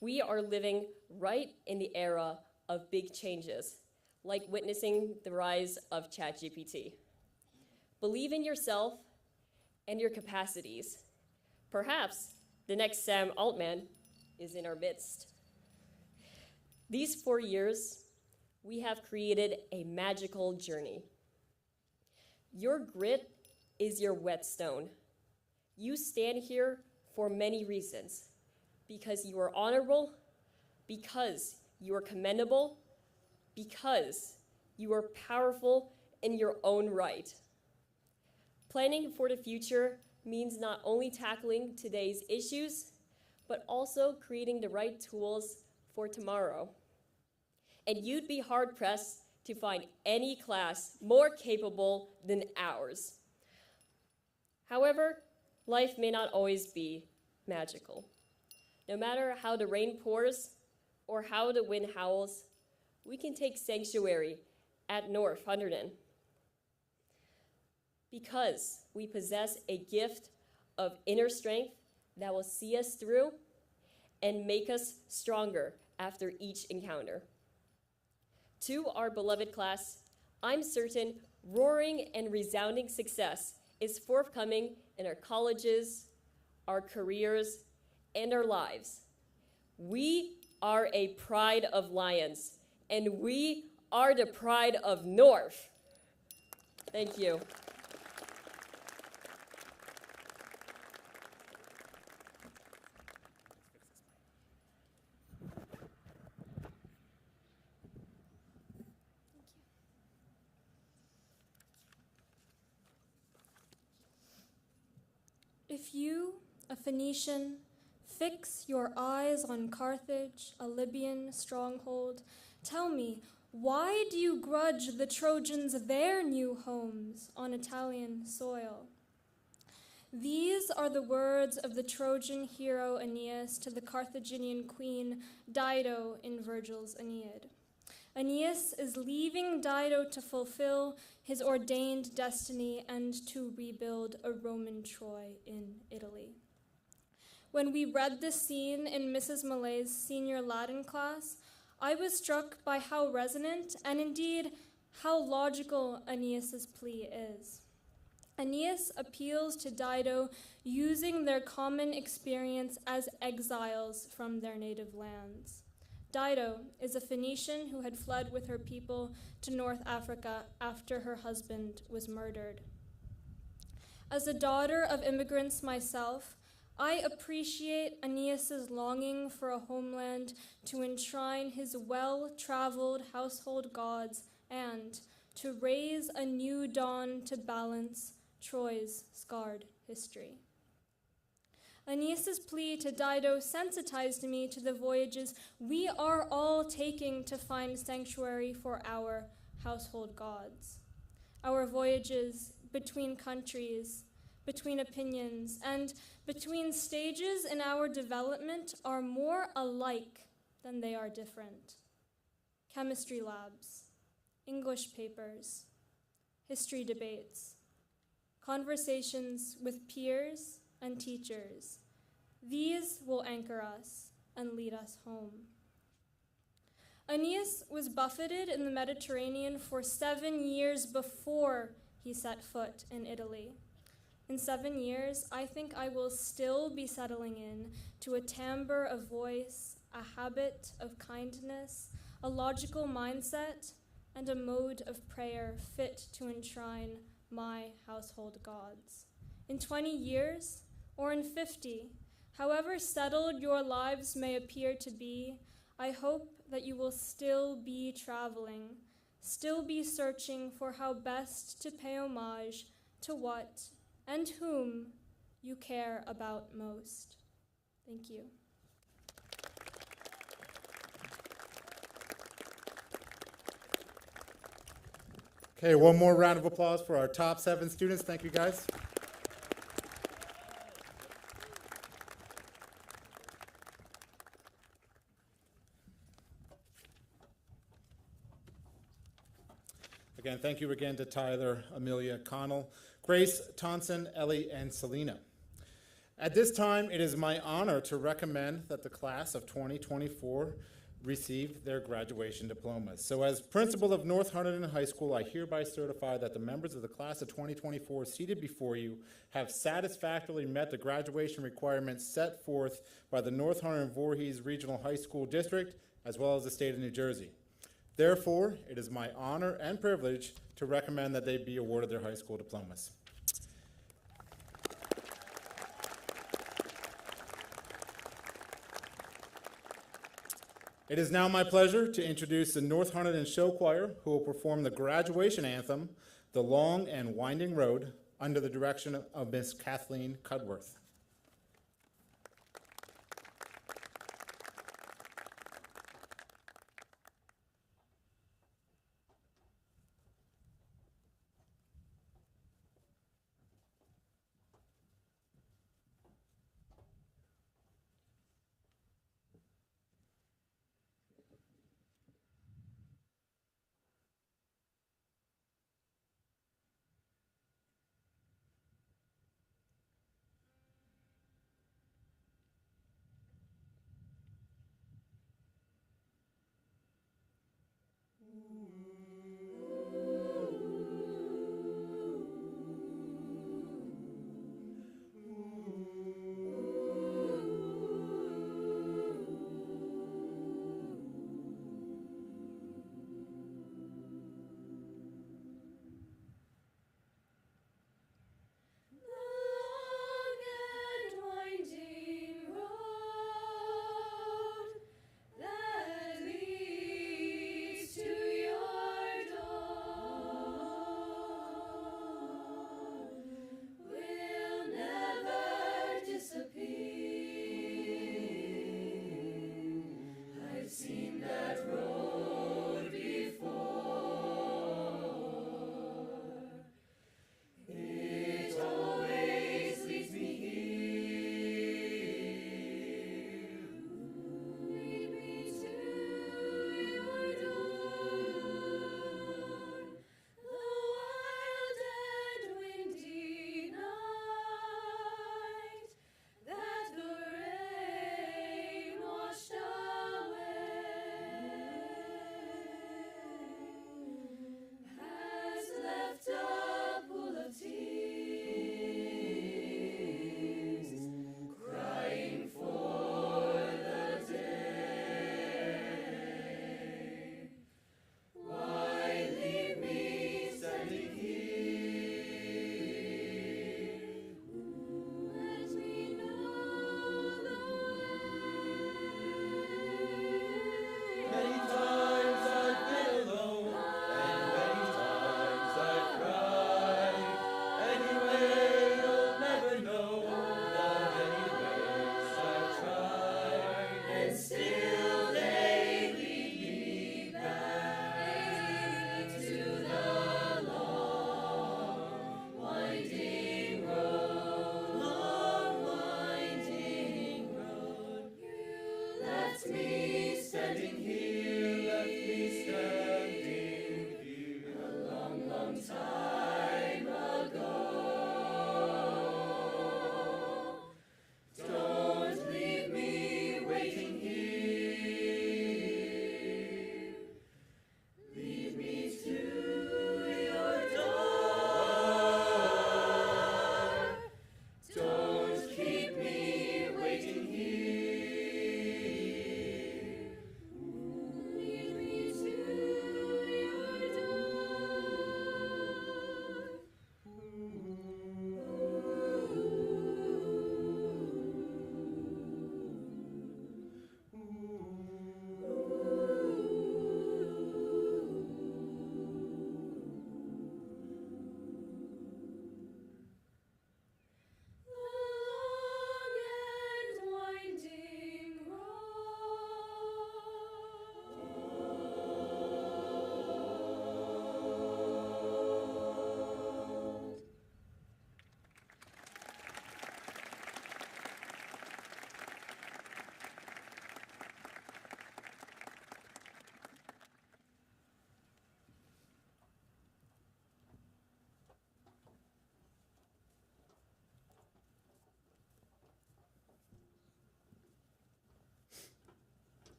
We are living right in the era of big changes, like witnessing the rise of ChatGPT. Believe in yourself and your capacities. Perhaps the next Sam Altman is in our midst. These 4 years, we have created a magical journey. Your grit is your whetstone. You stand here for many reasons. Because you are honorable, because you are commendable, because you are powerful in your own right. Planning for the future means not only tackling today's issues, but also creating the right tools for tomorrow. And you'd be hard-pressed to find any class more capable than ours. However, life may not always be magical. No matter how the rain pours or how the wind howls, we can take sanctuary at North Hunterdon because we possess a gift of inner strength that will see us through and make us stronger after each encounter. To our beloved class, I'm certain roaring and resounding success is forthcoming in our colleges, our careers, and our lives. We are a pride of Lions, and we are the pride of North. Thank you.
If you, a Phoenician,
Fix your eyes on Carthage, a Libyan stronghold. Tell me, why do you grudge the Trojans their new homes on Italian soil? These are the words of the Trojan hero Aeneas to the Carthaginian queen Dido in Virgil's Aeneid. Aeneas is leaving Dido to fulfill his ordained destiny and to rebuild a Roman Troy in Italy. When we read this scene in Mrs. Malay's senior Latin class, I was struck by how resonant and indeed how logical Aeneas's plea is. Aeneas appeals to Dido using their common experience as exiles from their native lands. Dido is a Phoenician who had fled with her people to North Africa after her husband was murdered. As a daughter of immigrants myself, I appreciate Aeneas's longing for a homeland to enshrine his well-traveled household gods and to raise a new dawn to balance Troy's scarred history. Aeneas's plea to Dido sensitized me to the voyages we are all taking to find sanctuary for our household gods. Our voyages between countries, between opinions, and between stages in our development are more alike than they are different. Chemistry labs, English papers, history debates, conversations with peers and teachers. These will anchor us and lead us home. Aeneas was buffeted in the Mediterranean for 7 years before he set foot in Italy. In 7 years, I think I will still be settling in to a timbre of voice, a habit of kindness, a logical mindset, and a mode of prayer fit to enshrine my household gods. In 20 years, or in 50, however settled your lives may appear to be, I hope that you will still be traveling, still be searching for how best to pay homage to what and whom you care about most. Thank you.
Okay, one more round of applause for our top 7 students. Thank you, guys. Again, thank you again to Tyler, Amelia, Connell, Grace, Tonson, Ellie, and Selena. At this time, it is my honor to recommend that the class of 2024 receive their graduation diplomas. So as principal of North Hunterdon High School, I hereby certify that the members of the class of 2024 seated before you have satisfactorily met the graduation requirements set forth by the North Hunterdon Voorhees Regional High School District, as well as the state of New Jersey. Therefore, it is my honor and privilege to recommend that they be awarded their high school diplomas. It is now my pleasure to introduce the North Hunterdon Show Choir, who will perform the graduation anthem, The Long and Winding Road, under the direction of Miss Kathleen Cudworth.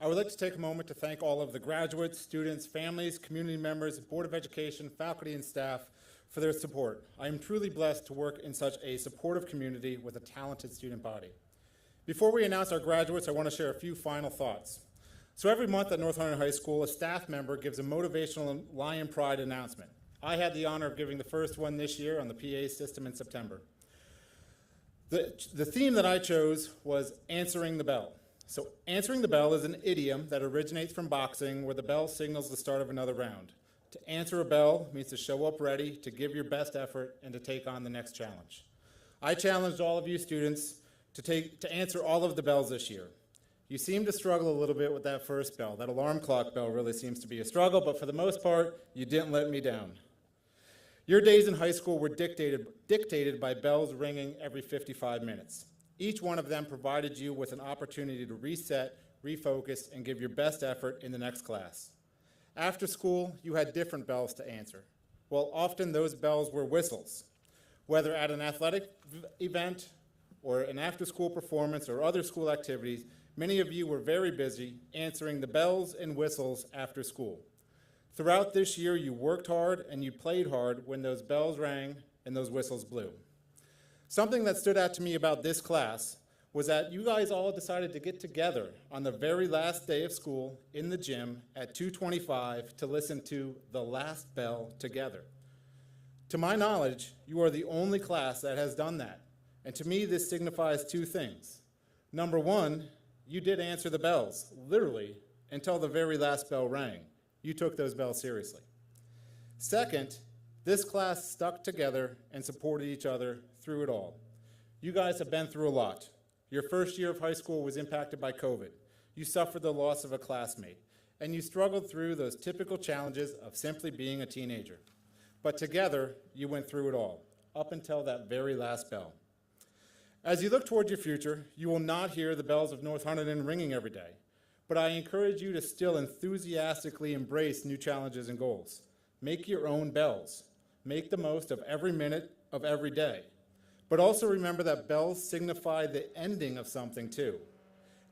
I would like to take a moment to thank all of the graduates, students, families, community members, Board of Education, faculty, and staff for their support. I am truly blessed to work in such a supportive community with a talented student body. Before we announce our graduates, I want to share a few final thoughts. So every month at North Hunterdon High School, a staff member gives a motivational Lion Pride announcement. I had the honor of giving the first one this year on the PA system in September. The theme that I chose was answering the bell. So answering the bell is an idiom that originates from boxing where the bell signals the start of another round. To answer a bell means to show up ready, to give your best effort, and to take on the next challenge. I challenged all of you students to answer all of the bells this year. You seem to struggle a little bit with that first bell. That alarm clock bell really seems to be a struggle, but for the most part, you didn't let me down. Your days in high school were dictated by bells ringing every 55 minutes. Each one of them provided you with an opportunity to reset, refocus, and give your best effort in the next class. After school, you had different bells to answer. Well, often those bells were whistles. Whether at an athletic event or an after-school performance or other school activities, many of you were very busy answering the bells and whistles after school. Throughout this year, you worked hard and you played hard when those bells rang and those whistles blew. Something that stood out to me about this class was that you guys all decided to get together on the very last day of school in the gym at 2:25 to listen to the last bell together. To my knowledge, you are the only class that has done that. And to me, this signifies two things. Number one, you did answer the bells, literally, until the very last bell rang. You took those bells seriously. Second, this class stuck together and supported each other through it all. You guys have been through a lot. Your first year of high school was impacted by COVID. You suffered the loss of a classmate, and you struggled through those typical challenges of simply being a teenager. But together, you went through it all, up until that very last bell. As you look toward your future, you will not hear the bells of North Hunterdon ringing every day, but I encourage you to still enthusiastically embrace new challenges and goals. Make your own bells. Make the most of every minute of every day. But also remember that bells signify the ending of something too.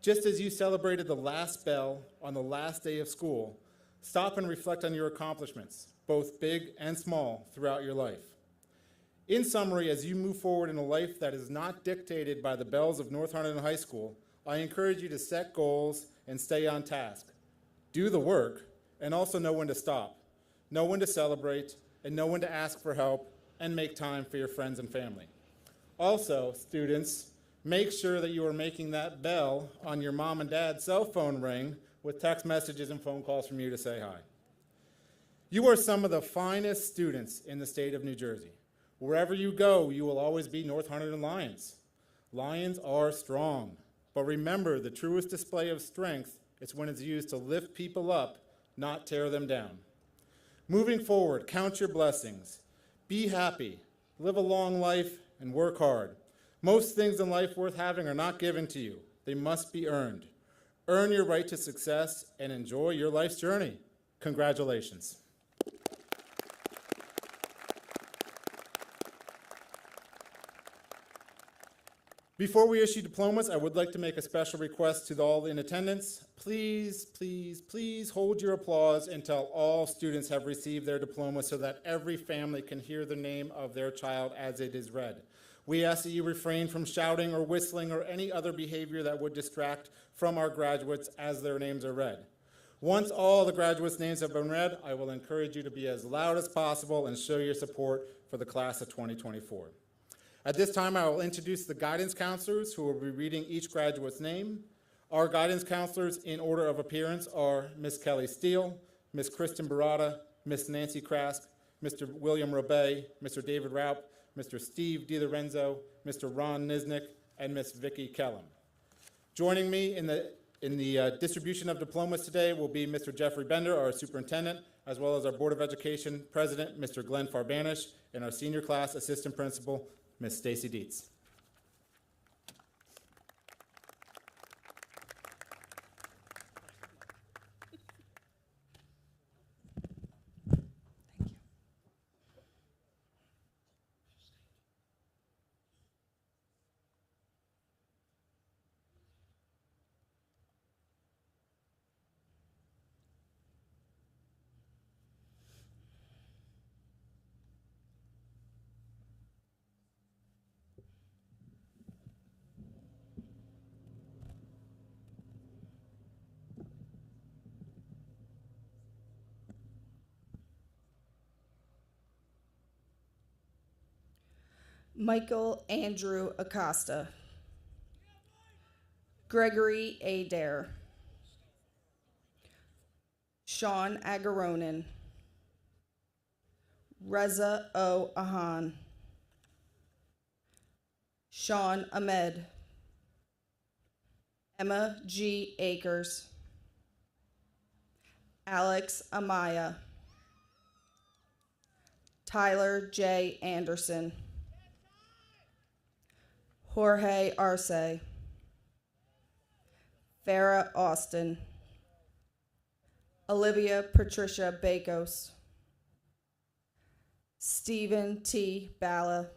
Just as you celebrated the last bell on the last day of school, stop and reflect on your accomplishments, both big and small, throughout your life. In summary, as you move forward in a life that is not dictated by the bells of North Hunterdon High School, I encourage you to set goals and stay on task. Do the work, and also know when to stop, know when to celebrate, and know when to ask for help, and make time for your friends and family. Also, students, make sure that you are making that bell on your mom and dad's cell phone ring with text messages and phone calls from you to say hi. You are some of the finest students in the state of New Jersey. Wherever you go, you will always be North Hunterdon Lions. Lions are strong, but remember, the truest display of strength is when it's used to lift people up, not tear them down. Moving forward, count your blessings. Be happy, live a long life, and work hard. Most things in life worth having are not given to you. They must be earned. Earn your right to success and enjoy your life's journey. Congratulations. Before we issue diplomas, I would like to make a special request to all in attendance. Please, please, please hold your applause until all students have received their diploma so that every family can hear the name of their child as it is read. We ask that you refrain from shouting or whistling or any other behavior that would distract from our graduates as their names are read. Once all the graduates' names have been read, I will encourage you to be as loud as possible and show your support for the class of 2024. At this time, I will introduce the guidance counselors who will be reading each graduate's name. Our guidance counselors in order of appearance are Ms. Kelly Steele, Ms. Kristen Barada, Ms. Nancy Krask, Mr. William Robay, Mr. David Raup, Mr. Steve DiLorenzo, Mr. Ron Nisnik, and Ms. Vicki Kellum. Joining me in the distribution of diplomas today will be Mr. Jeffrey Bender, our superintendent, as well as our Board of Education president, Mr. Glenn Farbanish, and our senior class assistant principal, Ms. Stacy Dietz.
Michael Andrew Acosta, Gregory Adair, Sean Agaronen, Reza O. Ahan, Sean Ahmed, Emma G. Akers, Alex Amaya, Tyler J. Anderson, Jorge Arce, Farah Austin, Olivia Patricia Bakos, Stephen T. Bala,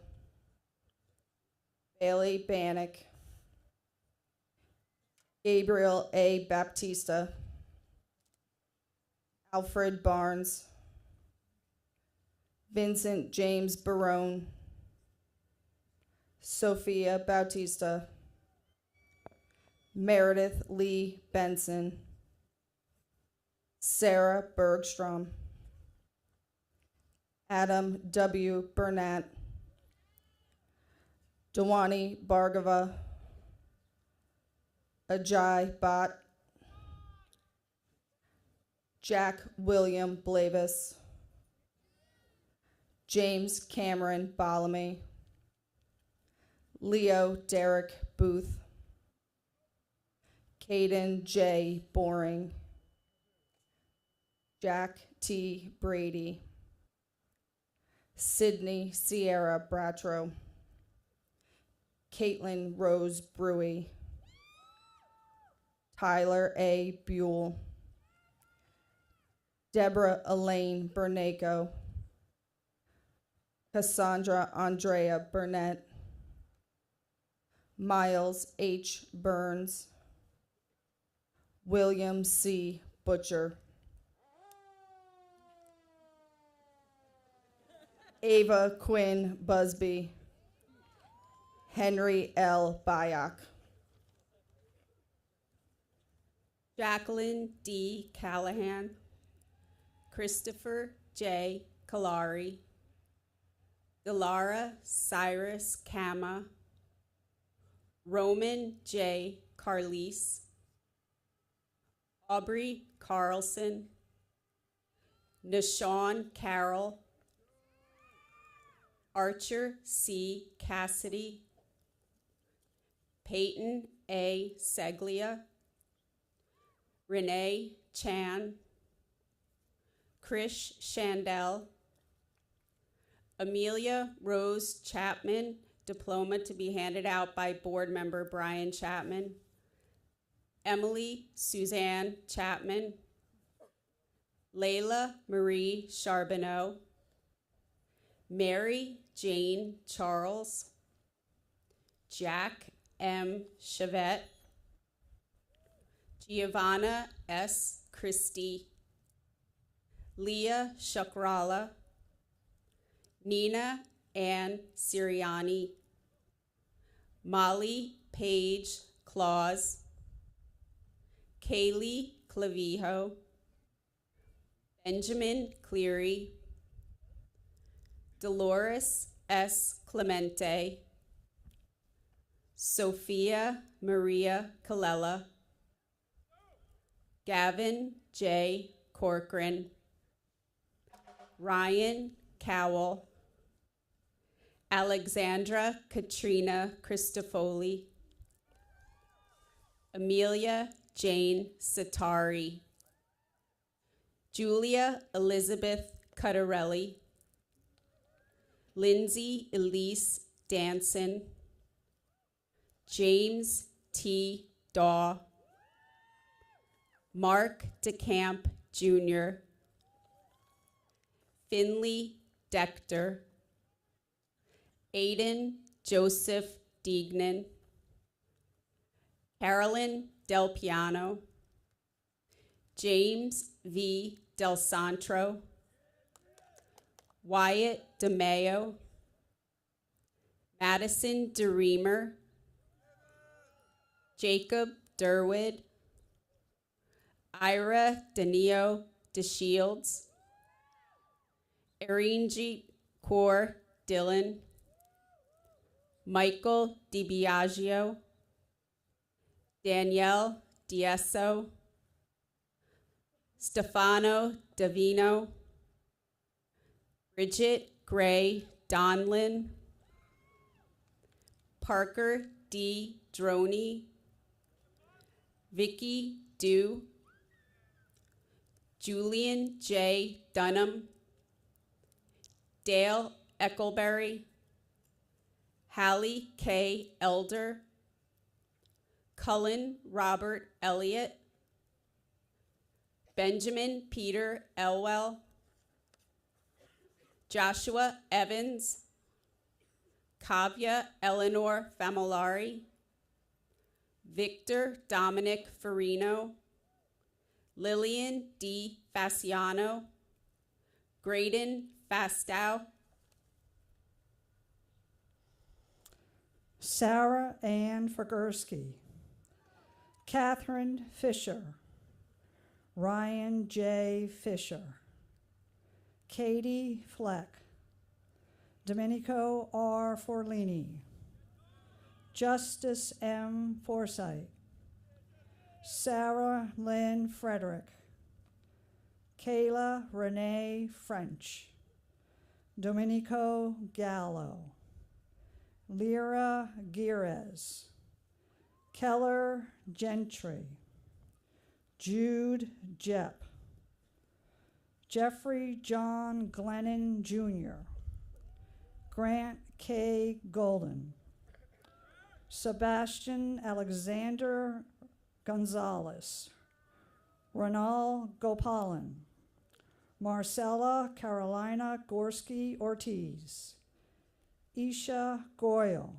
Bailey Bannock, Gabriel A. Baptista, Alfred Barnes, Vincent James Barone, Sophia Bautista, Meredith Lee Benson, Sarah Bergstrom, Adam W. Burnett, Dewani Bhargava, Ajay Bhatt, Jack William Blavis, James Cameron Ballamy, Leo Derek Booth, Caden J. Boring, Jack T. Brady, Sydney Sierra Bratrow, Caitlin Rose Brewy, Tyler A. Buell, Deborah Elaine Bernaco, Cassandra Andrea Burnett, Miles H. Burns, William C. Butcher, Ava Quinn Busby, Henry L. Byock,
Jacqueline D. Callahan, Christopher J. Kalari, Delara Cyrus Kama, Roman J. Carlise, Aubrey Carlson, Nashawn Carroll, Archer C. Cassidy, Peyton A. Seglia, Renee Chan, Krish Shandell, Amelia Rose Chapman, diploma to be handed out by board member Brian Chapman, Emily Suzanne Chapman, Layla Marie Charbonneau, Mary Jane Charles, Jack M. Chavette, Giovanna S. Christie, Leah Shakrala, Nina Ann Siriani, Molly Page Claus, Kaylee Clavijo, Benjamin Cleary, Dolores S. Clemente, Sophia Maria Colella, Gavin J. Corcoran, Ryan Cowell, Alexandra Katrina Christofoli, Amelia Jane Satari, Julia Elizabeth Cuttarelli, Lindsay Elise Danson, James T. Daw, Mark DeCamp Jr., Finley Dector, Aiden Joseph Deignan, Carolyn Del Piano, James V. Del Santro, Wyatt DeMayo, Madison DeReamer, Jacob Durwood, Ira Danio DeShields, Erinji Kaur Dillon, Michael DiBiagio, Danielle Diesso, Stefano Davino, Bridget Gray Donlin, Parker D. Droney, Vicky Dew, Julian J. Dunham, Dale Eckleberry, Hallie K. Elder, Cullen Robert Elliott, Benjamin Peter Elwell, Joshua Evans, Kavya Eleanor Famolari, Victor Dominic Farino, Lillian D. Fasciano, Graydon Fastow,
Sarah Ann Fagursky, Catherine Fisher, Ryan J. Fisher, Katie Fleck, Domenico R. Forlini, Justice M. Forsythe, Sarah Lynn Frederick, Kayla Renee French, Domenico Gallo, Lyra Gires, Keller Gentry, Jude Jepp, Jeffrey John Glennon Jr., Grant K. Golden, Sebastian Alexander Gonzalez, Ronald Gopalan, Marcella Carolina Gorski Ortiz, Isha Goyle,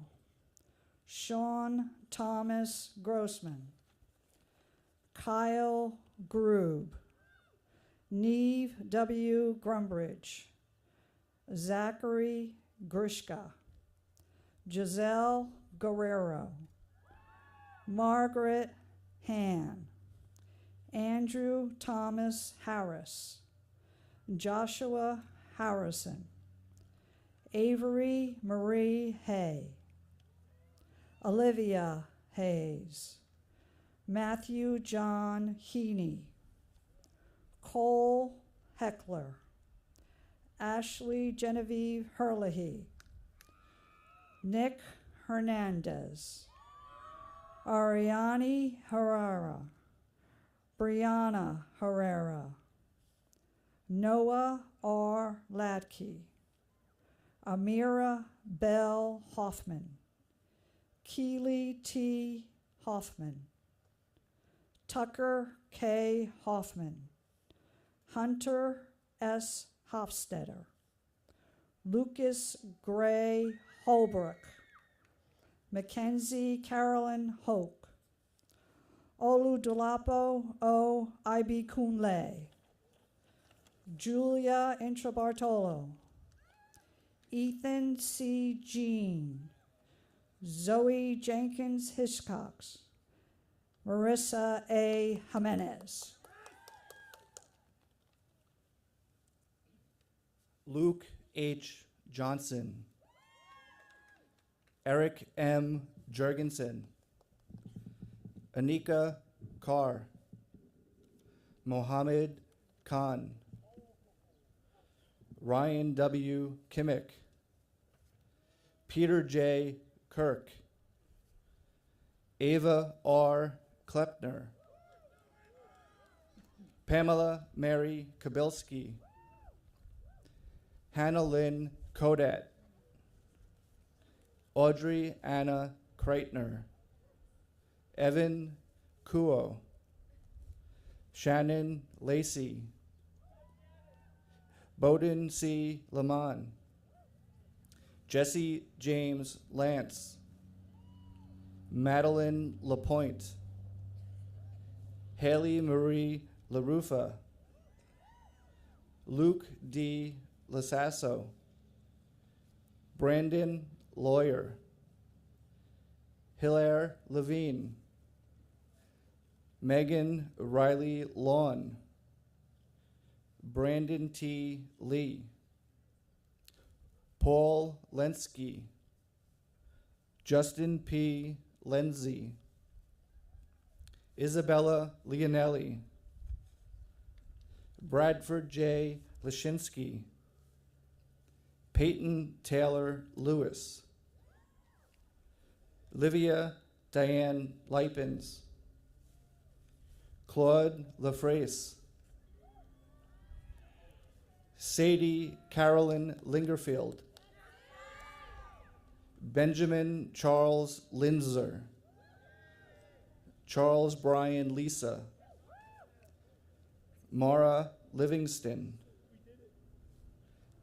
Sean Thomas Grossman, Kyle Grube, Neve W. Grumbridge, Zachary Grishka, Giselle Guerrero, Margaret Han, Andrew Thomas Harris, Joshua Harrison, Avery Marie Hay, Olivia Hayes, Matthew John Heaney, Cole Heckler, Ashley Genevieve Herlihy, Nick Hernandez, Ariane Herrera, Brianna Herrera, Noah R. Latke, Amira Bell Hoffman, Keely T. Hoffman, Tucker K. Hoffman, Hunter S. Hofstetter, Lucas Gray Holbrook, Mackenzie Carolyn Hoke, Oludolapo O. I.B. Kunle, Julia Intrabartolo, Ethan C. Jean, Zoe Jenkins Hiscox, Marissa A. Jimenez.
Luke H. Johnson, Eric M. Jurgensen, Anika Carr, Mohammed Khan, Ryan W. Kimmick, Peter J. Kirk, Ava R. Klepner, Pamela Mary Kabilski, Hannah Lynn Kodat, Audrey Anna Kreitner, Evan Kuo, Shannon Lacey, Bowden C. Lamont, Jesse James Lance, Madeline Lapointe, Haley Marie LaRufa, Luke D. Lasasso, Brandon Lawyer, Hilaire Levine, Megan Riley Lawn, Brandon T. Lee, Paul Lenski, Justin P. Lenzi, Isabella Leonelli, Bradford J. Lashinsky, Peyton Taylor Lewis, Livia Diane Lipens, Claude Lafrace, Sadie Carolyn Lingerfield, Benjamin Charles Linzer, Charles Brian Lisa, Mara Livingston,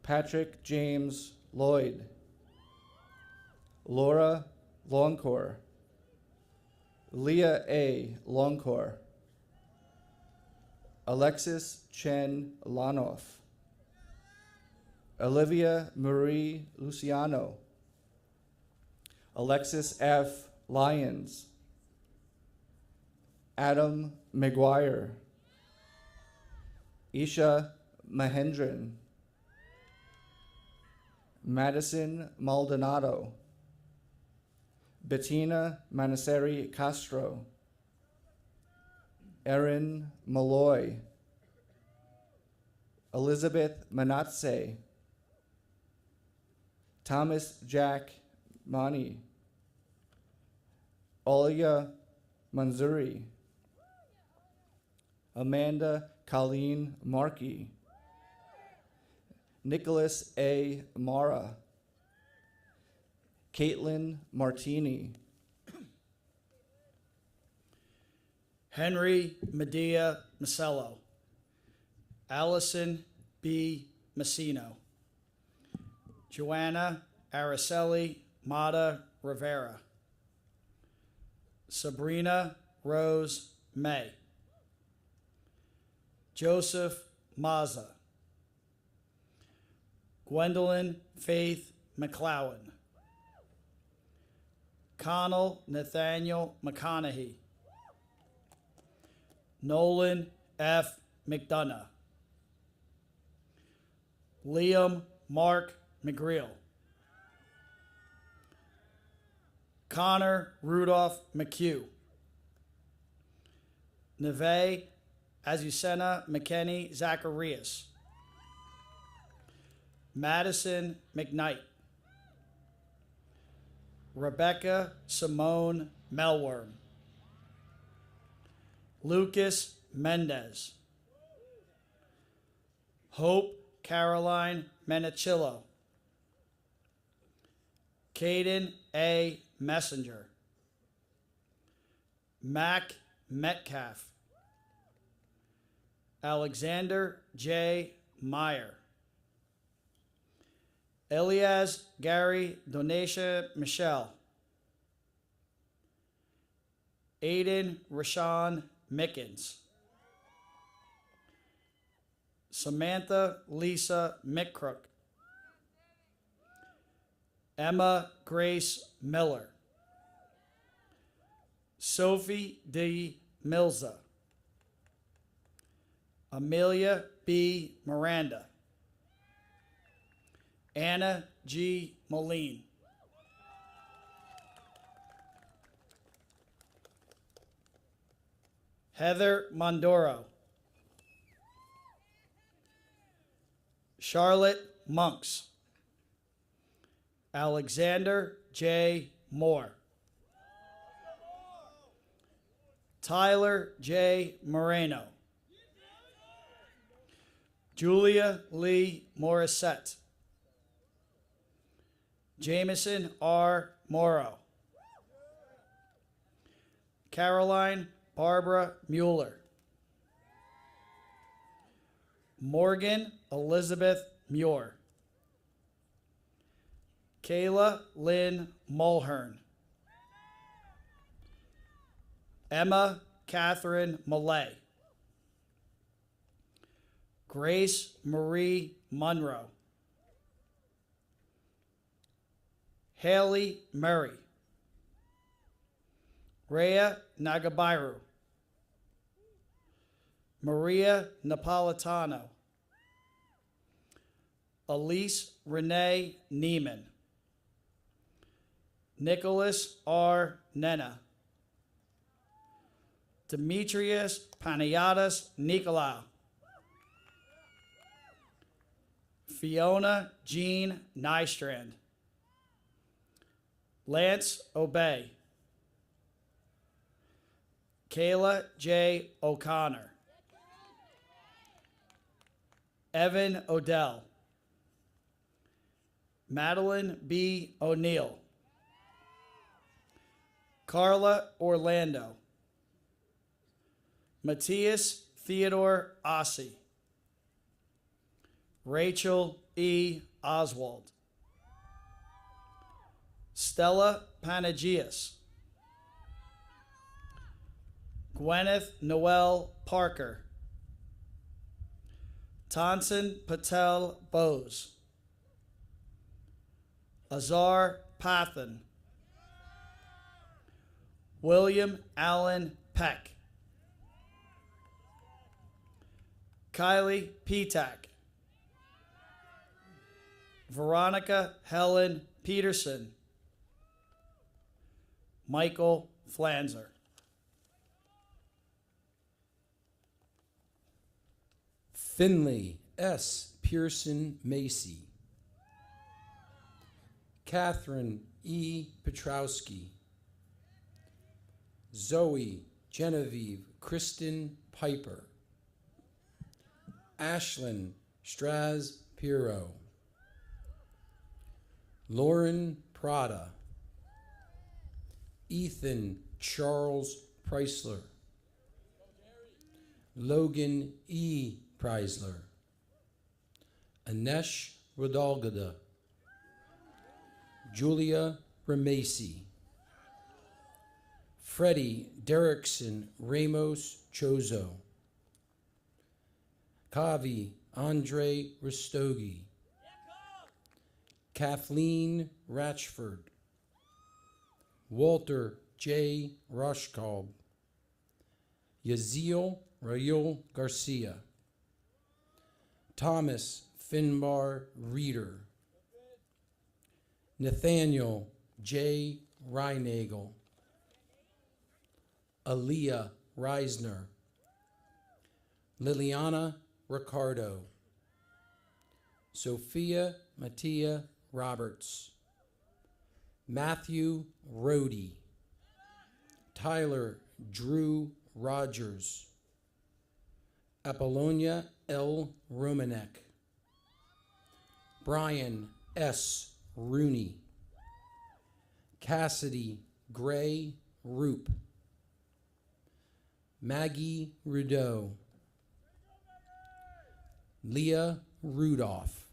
Patrick James Lloyd, Laura Longcore, Leah A. Longcore, Alexis Chen Lanoff, Olivia Marie Luciano, Alexis F. Lyons, Adam McGuire, Isha Mahendran, Madison Maldonado, Bettina Manaseri Castro, Erin Malloy, Elizabeth Manatse, Thomas Jack Mani, Olya Manzuri, Amanda Colleen Markey, Nicholas A. Mara, Caitlin Martini,
Henry Medea Masello, Allison B. Messino, Joanna Araceli Mata Rivera, Sabrina Rose May, Joseph Mazza, Gwendolyn Faith McClowan, Connell Nathaniel McConaughey, Nolan F. McDonough, Liam Mark McGreal, Connor Rudolph McHugh, Neve Azucena McKinney Zacharias, Madison McKnight, Rebecca Simone Melworm, Lucas Mendez, Hope Caroline Menachillo, Caden A. Messenger, Mac Metcalf, Alexander J. Meyer, Elias Gary Donatia Michelle, Aiden Rashawn Mickens, Samantha Lisa Mickrook, Emma Grace Miller, Sophie D. Milza, Amelia B. Miranda, Anna G. Moline, Heather Mondoro, Charlotte Monks, Alexander J. Moore, Tyler J. Moreno, Julia Lee Morissette, Jameson R. Morrow, Caroline Barbara Mueller, Morgan Elizabeth Muir, Kayla Lynn Mulhern, Emma Catherine Millay, Grace Marie Munro, Haley Murray, Rhea Nagabairu, Maria Napolitano, Elise Renee Neiman,
Nicholas R. Nena. Demetrius Panayotis Nicolau. Fiona Jean Nystrand. Lance Obey. Kayla J. O'Connor. Evan Odell. Madeline B. O'Neill. Carla Orlando. Matthias Theodore Ossie. Rachel E. Oswald. Stella Panagias. Gwyneth Noel Parker. Tansen Patel Bose. Azar Pathan. William Allen Peck. Kylie Petak. Veronica Helen Peterson. Michael Flanzer.
Finley S. Pearson Macy. Catherine E. Petrowski. Zoe Genevieve Kristen Piper. Ashlyn Straz Piro. Lauren Prada. Ethan Charles Preisler. Logan E. Preisler. Anesh Rodalgada. Julia Ramesi. Freddie Derrickson Ramos Chozo. Kavi Andre Rastogi. Kathleen Ratchford. Walter J. Roshkalb. Yaziel Raul Garcia. Thomas Finbar Reeder. Nathaniel J. Reinagel. Aaliyah Reisner. Liliana Ricardo. Sophia Mattia Roberts. Matthew Rohde. Tyler Drew Rogers. Apollonia L. Romanek. Brian S. Rooney. Cassidy Gray Roop. Maggie Rudeau. Leah Rudolph.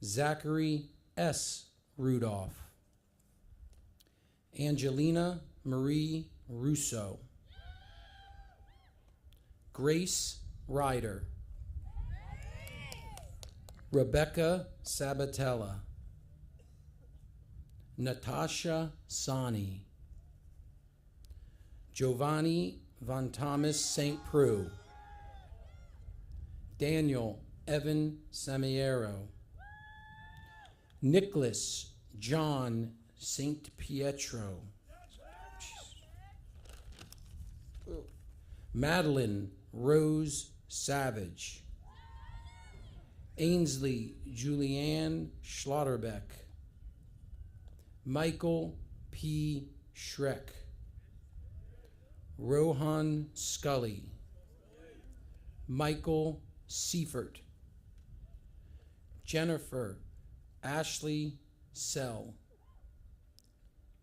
Zachary S. Rudolph. Angelina Marie Russo. Grace Ryder. Rebecca Sabatella. Natasha Sani. Giovanni Von Thomas St. Preux. Daniel Evan Samiero. Nicholas John St. Pietro. Madeline Rose Savage. Ainsley Julianne Schlotterbeck. Michael P. Schreck. Rohan Scully. Michael Seifert. Jennifer Ashley Sell.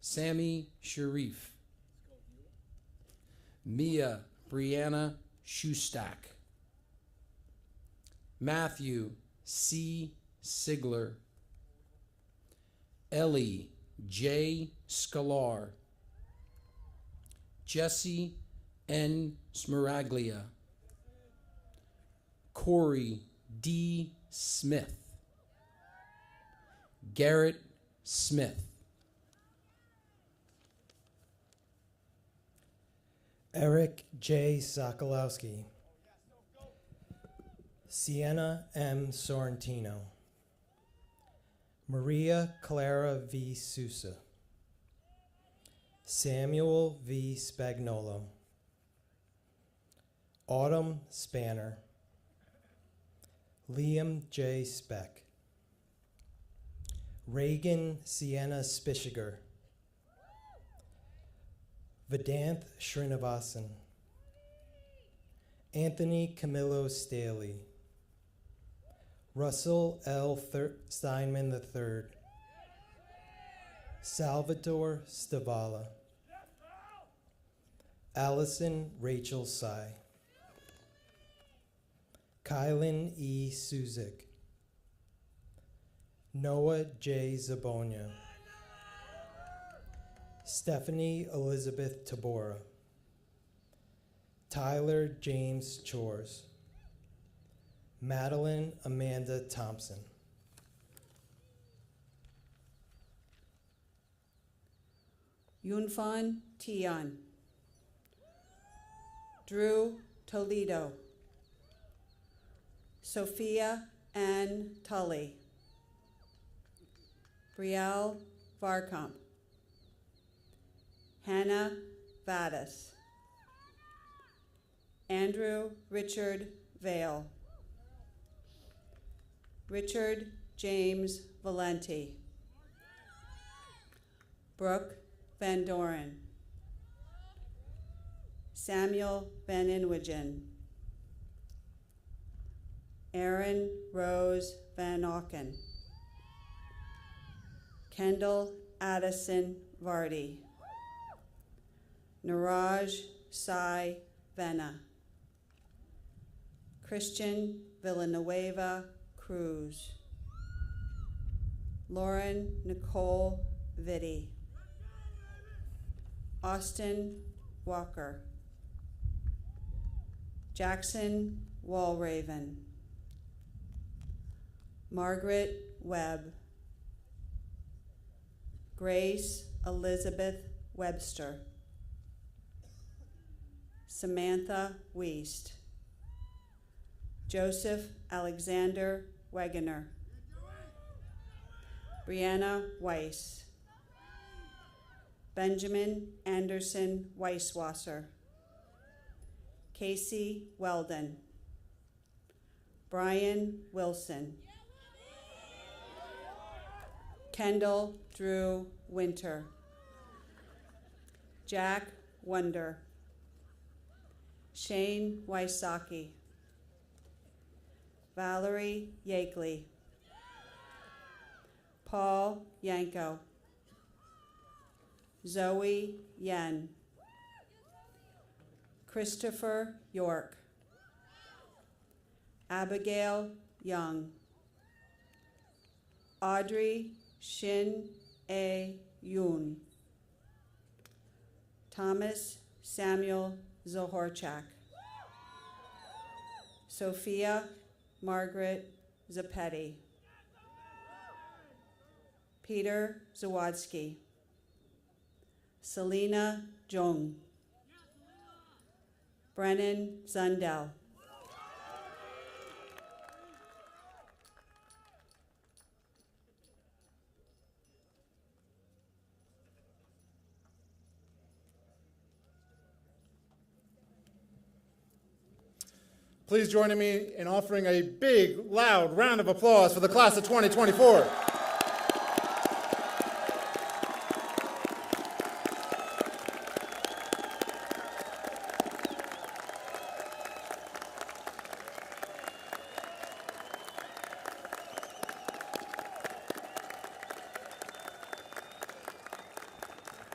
Sammy Sharif. Mia Brianna Schustak. Matthew C. Sigler. Ellie J. Scalar. Jesse N. Smiraglia. Corey D. Smith. Garrett Smith.
Eric J. Sokolowski. Sienna M. Sorrentino.
Maria Clara V. Sousa, Samuel V. Spagnolo, Autumn Spanner, Liam J. Speck, Reagan Sienna Spishiger, Vedanth Srinivasan, Anthony Camillo Staley, Russell L. Steinman III, Salvatore Stavala, Allison Rachel Sy, Kylan E. Suzik, Noah J. Zabonia, Stephanie Elizabeth Tabora, Tyler James Chores, Madeline Amanda Thompson.
Yunfan Tian, Drew Toledo, Sophia Ann Tully, Brielle Varkamp, Hannah Vadas, Andrew Richard Vale, Richard James Valenti, Brooke Van Doren, Samuel Van Inwigen, Aaron Rose Van Auken, Kendall Addison Vardy, Niraj Sai Vena, Christian Villanueva Cruz, Lauren Nicole Vitti, Austin Walker, Jackson Walraven, Margaret Webb, Grace Elizabeth Webster, Samantha Wiest, Joseph Alexander Wegener, Brianna Weiss, Benjamin Anderson Weisswasser, Casey Weldon, Brian Wilson, Kendall Drew Winter, Jack Wonder, Shane Wysocki, Valerie Yakeley, Paul Yanko, Zoe Yen, Christopher York, Abigail Young, Audrey Shin A. Yoon, Thomas Samuel Zohorchak, Sophia Margaret Zapetti, Peter Zawadsky, Selena Jung, Brennan Zundel,
Please join me in offering a big, loud round of applause for the class of 2024.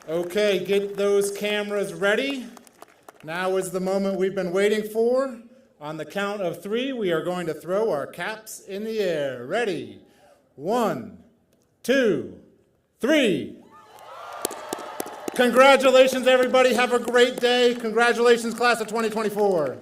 Okay, get those cameras ready. Now is the moment we've been waiting for. On the count of 3, we are going to throw our caps in the air. Ready? 1, 2, 3. Congratulations, everybody. Have a great day. Congratulations, class of 2024.